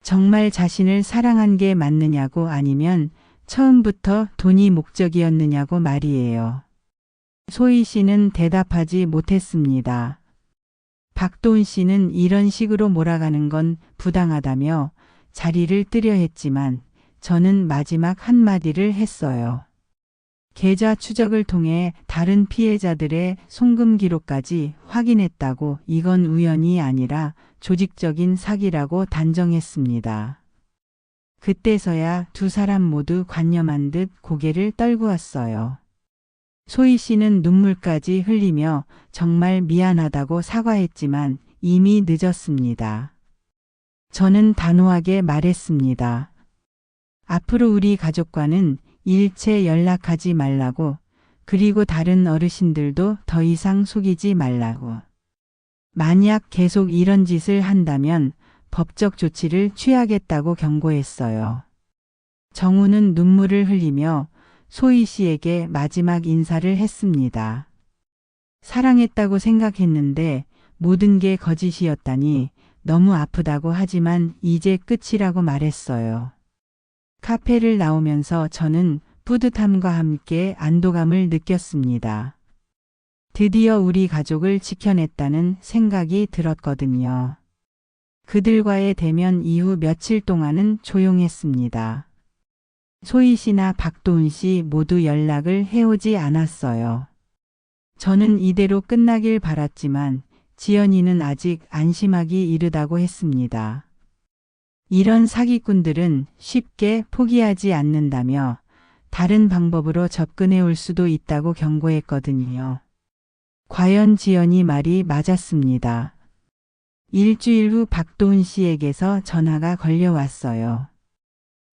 정말 자신을 사랑한 게 맞느냐고, 아니면 처음부터 돈이 목적이었느냐고 말이에요. 소희 씨는 대답하지 못했습니다. 박도훈 씨는 이런 식으로 몰아가는 건 부당하다며 자리를 뜨려 했지만 저는 마지막 한마디를 했어요. 계좌 추적을 통해 다른 피해자들의 송금 기록까지 확인했다고, 이건 우연이 아니라 조직적인 사기라고 단정했습니다. 그때서야 두 사람 모두 관념한 듯 고개를 떨구었어요. 소희 씨는 눈물까지 흘리며 정말 미안하다고 사과했지만 이미 늦었습니다. 저는 단호하게 말했습니다. 앞으로 우리 가족과는 일체 연락하지 말라고, 그리고 다른 어르신들도 더 이상 속이지 말라고. 만약 계속 이런 짓을 한다면 법적 조치를 취하겠다고 경고했어요. 정우는 눈물을 흘리며 소희 씨에게 마지막 인사를 했습니다. 사랑했다고 생각했는데 모든 게 거짓이었다니 너무 아프다고, 하지만 이제 끝이라고 말했어요. 카페를 나오면서 저는 뿌듯함과 함께 안도감을 느꼈습니다. 드디어 우리 가족을 지켜냈다는 생각이 들었거든요. 그들과의 대면 이후 며칠 동안은 조용했습니다. 소희 씨나 박도훈 씨 모두 연락을 해오지 않았어요. 저는 이대로 끝나길 바랐지만 지연이는 아직 안심하기 이르다고 했습니다. 이런 사기꾼들은 쉽게 포기하지 않는다며 다른 방법으로 접근해 올 수도 있다고 경고했거든요. 과연 지연이 말이 맞았습니다. 일주일 후 박도훈 씨에게서 전화가 걸려왔어요.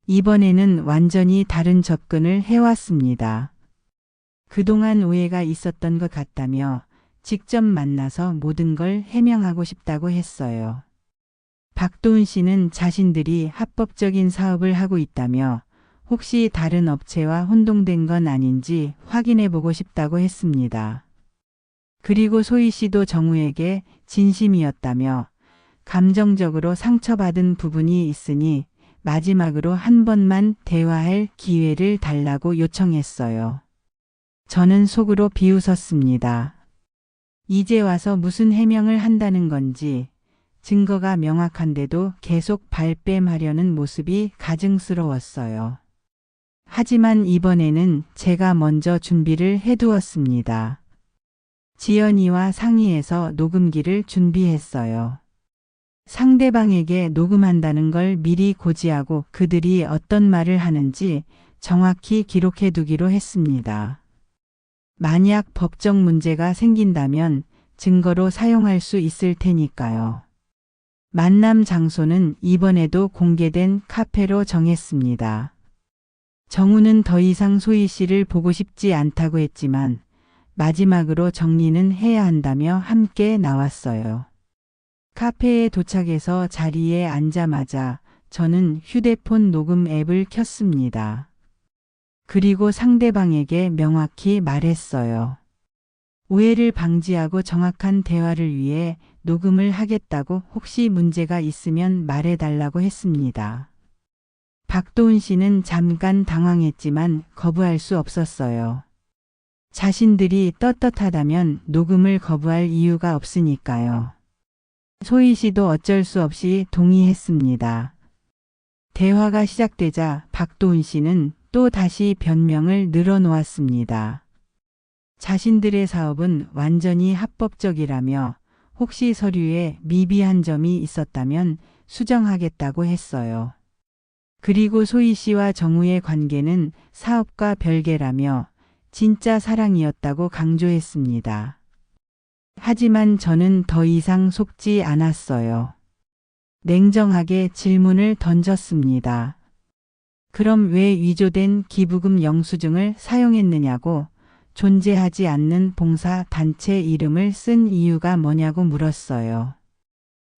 이번에는 완전히 다른 접근을 해왔습니다. 그동안 오해가 있었던 것 같다며 직접 만나서 모든 걸 해명하고 싶다고 했어요. 박도훈 씨는 자신들이 합법적인 사업을 하고 있다며 혹시 다른 업체와 혼동된 건 아닌지 확인해 보고 싶다고 했습니다. 그리고 소희 씨도 정우에게 진심이었다며 감정적으로 상처받은 부분이 있으니 마지막으로 한 번만 대화할 기회를 달라고 요청했어요. 저는 속으로 비웃었습니다. 이제 와서 무슨 해명을 한다는 건지 증거가 명확한데도 계속 발뺌하려는 모습이 가증스러웠어요. 하지만 이번에는 제가 먼저 준비를 해두었습니다. 지연이와 상의해서 녹음기를 준비했어요. 상대방에게 녹음한다는 걸 미리 고지하고 그들이 어떤 말을 하는지 정확히 기록해 두기로 했습니다. 만약 법적 문제가 생긴다면 증거로 사용할 수 있을 테니까요. 만남 장소는 이번에도 공개된 카페로 정했습니다. 정우는 더 이상 소희 씨를 보고 싶지 않다고 했지만 마지막으로 정리는 해야 한다며 함께 나왔어요. 카페에 도착해서 자리에 앉자마자 저는 휴대폰 녹음 앱을 켰습니다. 그리고 상대방에게 명확히 말했어요. 오해를 방지하고 정확한 대화를 위해 녹음을 하겠다고 혹시 문제가 있으면 말해달라고 했습니다. 박도훈 씨는 잠깐 당황했지만 거부할 수 없었어요. 자신들이 떳떳하다면 녹음을 거부할 이유가 없으니까요. 소희 씨도 어쩔 수 없이 동의했습니다. 대화가 시작되자 박도훈 씨는 또 다시 변명을 늘어놓았습니다. 자신들의 사업은 완전히 합법적이라며 혹시 서류에 미비한 점이 있었다면 수정하겠다고 했어요. 그리고 소희 씨와 정우의 관계는 사업과 별개라며 진짜 사랑이었다고 강조했습니다. 하지만 저는 더 이상 속지 않았어요. 냉정하게 질문을 던졌습니다. 그럼 왜 위조된 기부금 영수증을 사용했느냐고 존재하지 않는 봉사 단체 이름을 쓴 이유가 뭐냐고 물었어요.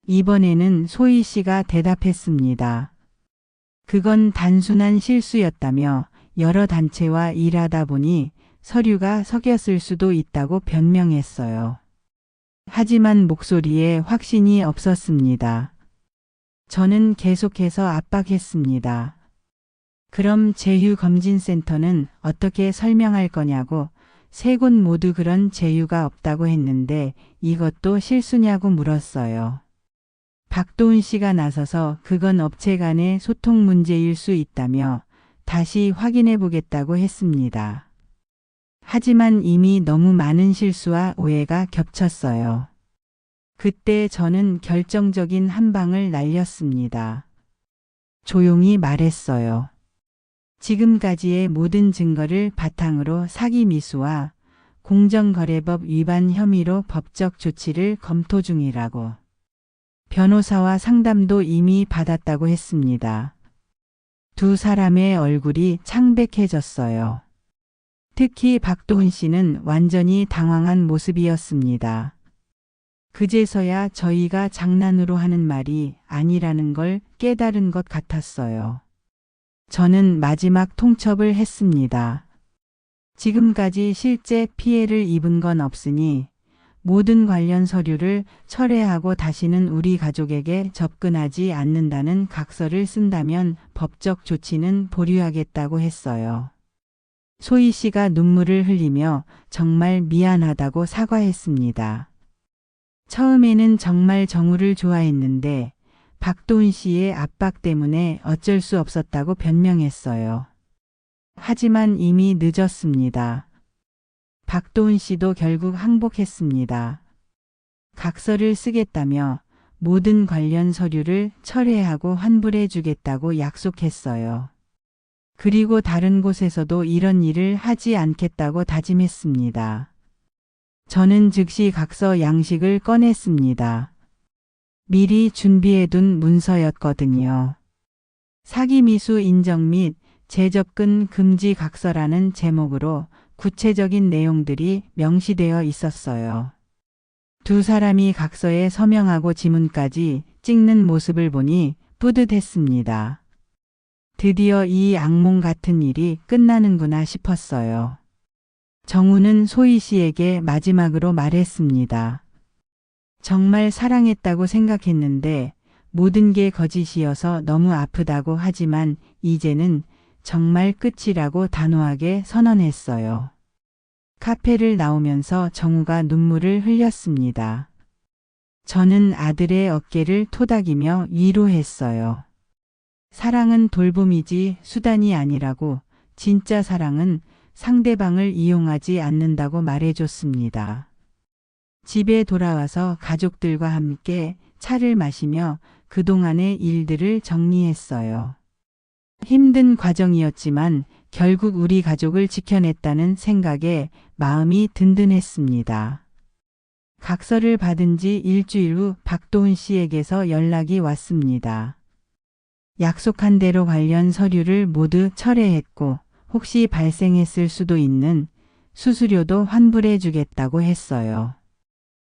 이번에는 소희 씨가 대답했습니다. 그건 단순한 실수였다며 여러 단체와 일하다 보니 서류가 섞였을 수도 있다고 변명했어요. 하지만 목소리에 확신이 없었습니다. 저는 계속해서 압박했습니다. 그럼 제휴검진센터는 어떻게 설명할 거냐고 세 곳 모두 그런 제휴가 없다고 했는데 이것도 실수냐고 물었어요. 박도훈 씨가 나서서 그건 업체 간의 소통 문제일 수 있다며 다시 확인해 보겠다고 했습니다. 하지만 이미 너무 많은 실수와 오해가 겹쳤어요. 그때 저는 결정적인 한 방을 날렸습니다. 조용히 말했어요. 지금까지의 모든 증거를 바탕으로 사기 미수와 공정거래법 위반 혐의로 법적 조치를 검토 중이라고. 변호사와 상담도 이미 받았다고 했습니다. 두 사람의 얼굴이 창백해졌어요. 특히 박도훈 씨는 완전히 당황한 모습이었습니다. 그제서야 저희가 장난으로 하는 말이 아니라는 걸 깨달은 것 같았어요. 저는 마지막 통첩을 했습니다. 지금까지 실제 피해를 입은 건 없으니 모든 관련 서류를 철회하고 다시는 우리 가족에게 접근하지 않는다는 각서를 쓴다면 법적 조치는 보류하겠다고 했어요. 소희 씨가 눈물을 흘리며 정말 미안하다고 사과했습니다. 처음에는 정말 정우를 좋아했는데 박도훈 씨의 압박 때문에 어쩔 수 없었다고 변명했어요. 하지만 이미 늦었습니다. 박도훈 씨도 결국 항복했습니다. 각서를 쓰겠다며 모든 관련 서류를 철회하고 환불해 주겠다고 약속했어요. 그리고 다른 곳에서도 이런 일을 하지 않겠다고 다짐했습니다. 저는 즉시 각서 양식을 꺼냈습니다. 미리 준비해둔 문서였거든요. 사기 미수 인정 및 재접근 금지 각서라는 제목으로 구체적인 내용들이 명시되어 있었어요. 두 사람이 각서에 서명하고 지문까지 찍는 모습을 보니 뿌듯했습니다. 드디어 이 악몽 같은 일이 끝나는구나 싶었어요. 정우는 소희 씨에게 마지막으로 말했습니다. 정말 사랑했다고 생각했는데 모든 게 거짓이어서 너무 아프다고 하지만 이제는 정말 끝이라고 단호하게 선언했어요. 카페를 나오면서 정우가 눈물을 흘렸습니다. 저는 아들의 어깨를 토닥이며 위로했어요. 사랑은 돌봄이지 수단이 아니라고, 진짜 사랑은 상대방을 이용하지 않는다고 말해줬습니다. 집에 돌아와서 가족들과 함께 차를 마시며 그동안의 일들을 정리했어요. 힘든 과정이었지만 결국 우리 가족을 지켜냈다는 생각에 마음이 든든했습니다. 각서를 받은 지 일주일 후 박도훈 씨에게서 연락이 왔습니다. 약속한 대로 관련 서류를 모두 철회했고 혹시 발생했을 수도 있는 수수료도 환불해 주겠다고 했어요.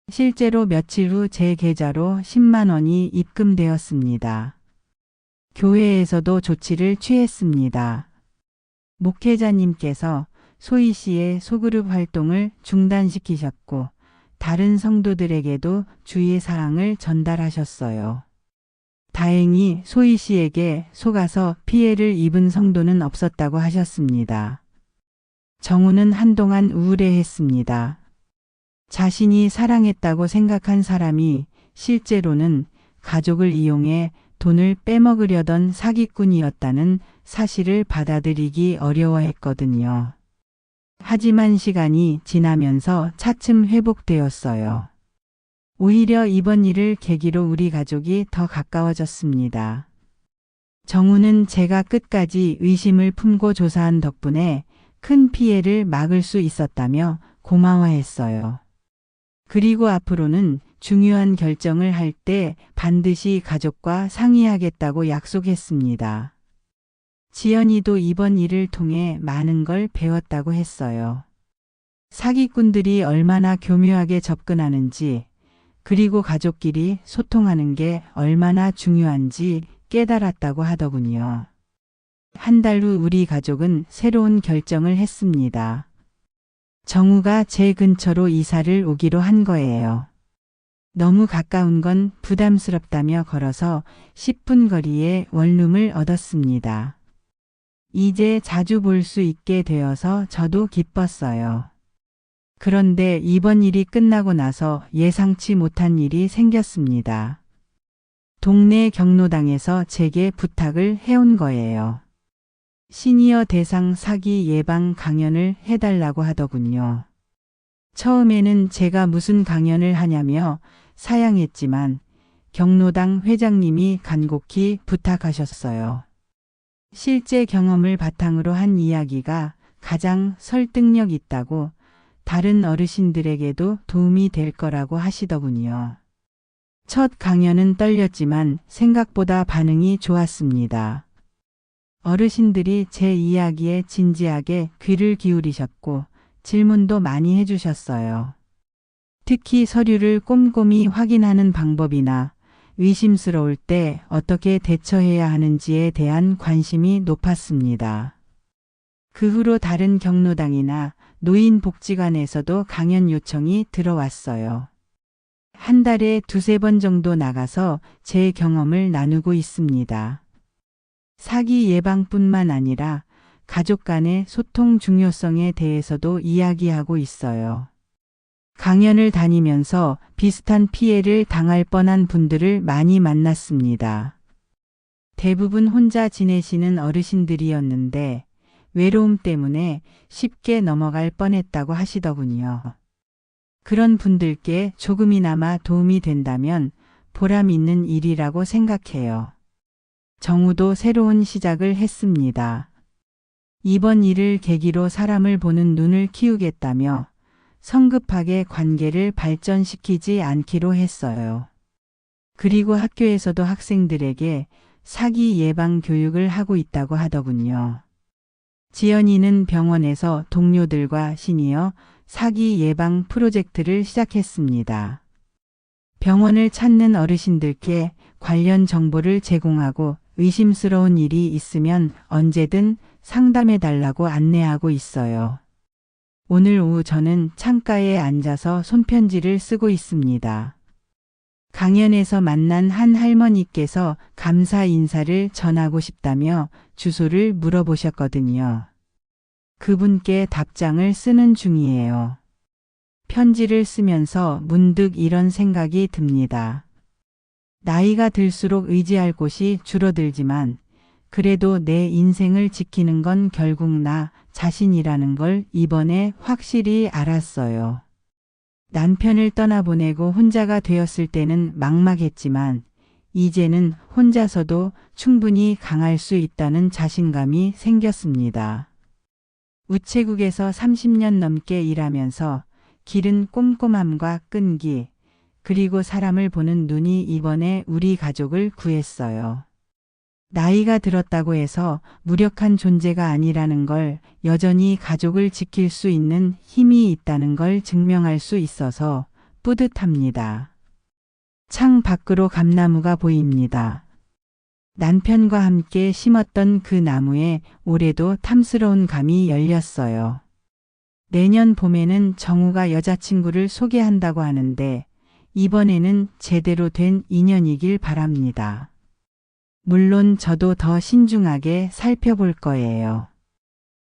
실제로 며칠 후 제 계좌로 10만 원이 입금되었습니다. 교회에서도 조치를 취했습니다. 목회자님께서 소희 씨의 소그룹 활동을 중단시키셨고 다른 성도들에게도 주의사항을 전달하셨어요. 다행히 소희 씨에게 속아서 피해를 입은 성도는 없었다고 하셨습니다. 정우는 한동안 우울해했습니다. 자신이 사랑했다고 생각한 사람이 실제로는 가족을 이용해 돈을 빼먹으려던 사기꾼이었다는 사실을 받아들이기 어려워했거든요. 하지만 시간이 지나면서 차츰 회복되었어요. 오히려 이번 일을 계기로 우리 가족이 더 가까워졌습니다. 정우는 제가 끝까지 의심을 품고 조사한 덕분에 큰 피해를 막을 수 있었다며 고마워했어요. 그리고 앞으로는 중요한 결정을 할 때 반드시 가족과 상의하겠다고 약속했습니다. 지연이도 이번 일을 통해 많은 걸 배웠다고 했어요. 사기꾼들이 얼마나 교묘하게 접근하는지, 그리고 가족끼리 소통하는 게 얼마나 중요한지 깨달았다고 하더군요. 한 달 후 우리 가족은 새로운 결정을 했습니다. 정우가 제 근처로 이사를 오기로 한 거예요. 너무 가까운 건 부담스럽다며 걸어서 10분 거리에 원룸을 얻었습니다. 이제 자주 볼 수 있게 되어서 저도 기뻤어요. 그런데 이번 일이 끝나고 나서 예상치 못한 일이 생겼습니다. 동네 경로당에서 제게 부탁을 해온 거예요. 시니어 대상 사기 예방 강연을 해달라고 하더군요. 처음에는 제가 무슨 강연을 하냐며 사양했지만 경로당 회장님이 간곡히 부탁하셨어요. 실제 경험을 바탕으로 한 이야기가 가장 설득력 있다고, 다른 어르신들에게도 도움이 될 거라고 하시더군요. 첫 강연은 떨렸지만 생각보다 반응이 좋았습니다. 어르신들이 제 이야기에 진지하게 귀를 기울이셨고 질문도 많이 해주셨어요. 특히 서류를 꼼꼼히 확인하는 방법이나 의심스러울 때 어떻게 대처해야 하는지에 대한 관심이 높았습니다. 그 후로 다른 경로당이나 노인복지관에서도 강연 요청이 들어왔어요. 한 달에 2~3번 정도 나가서 제 경험을 나누고 있습니다. 사기 예방뿐만 아니라 가족 간의 소통 중요성에 대해서도 이야기하고 있어요. 강연을 다니면서 비슷한 피해를 당할 뻔한 분들을 많이 만났습니다. 대부분 혼자 지내시는 어르신들이었는데 외로움 때문에 쉽게 넘어갈 뻔했다고 하시더군요. 그런 분들께 조금이나마 도움이 된다면 보람 있는 일이라고 생각해요. 정우도 새로운 시작을 했습니다. 이번 일을 계기로 사람을 보는 눈을 키우겠다며 성급하게 관계를 발전시키지 않기로 했어요. 그리고 학교에서도 학생들에게 사기 예방 교육을 하고 있다고 하더군요. 지연이는 병원에서 동료들과 시니어 사기 예방 프로젝트를 시작했습니다. 병원을 찾는 어르신들께 관련 정보를 제공하고 의심스러운 일이 있으면 언제든 상담해 달라고 안내하고 있어요. 오늘 오후 저는 창가에 앉아서 손편지를 쓰고 있습니다. 강연에서 만난 한 할머니께서 감사 인사를 전하고 싶다며 주소를 물어보셨거든요. 그분께 답장을 쓰는 중이에요. 편지를 쓰면서 문득 이런 생각이 듭니다. 나이가 들수록 의지할 곳이 줄어들지만 그래도 내 인생을 지키는 건 결국 나 자신이라는 걸 이번에 확실히 알았어요. 남편을 떠나보내고 혼자가 되었을 때는 막막했지만 이제는 혼자서도 충분히 강할 수 있다는 자신감이 생겼습니다. 우체국에서 30년 넘게 일하면서 기른 꼼꼼함과 끈기, 그리고 사람을 보는 눈이 이번에 우리 가족을 구했어요. 나이가 들었다고 해서 무력한 존재가 아니라는 걸, 여전히 가족을 지킬 수 있는 힘이 있다는 걸 증명할 수 있어서 뿌듯합니다. 창 밖으로 감나무가 보입니다. 남편과 함께 심었던 그 나무에 올해도 탐스러운 감이 열렸어요. 내년 봄에는 정우가 여자친구를 소개한다고 하는데 이번에는 제대로 된 인연이길 바랍니다. 물론 저도 더 신중하게 살펴볼 거예요.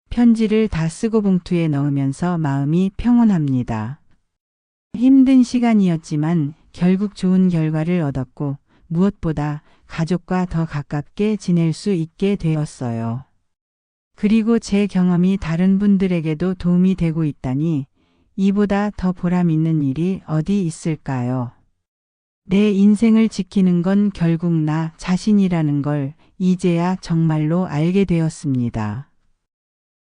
편지를 다 쓰고 봉투에 넣으면서 마음이 평온합니다. 힘든 시간이었지만 결국 좋은 결과를 얻었고 무엇보다 가족과 더 가깝게 지낼 수 있게 되었어요. 그리고 제 경험이 다른 분들에게도 도움이 되고 있다니 이보다 더 보람 있는 일이 어디 있을까요? 내 인생을 지키는 건 결국 나 자신이라는 걸 이제야 정말로 알게 되었습니다.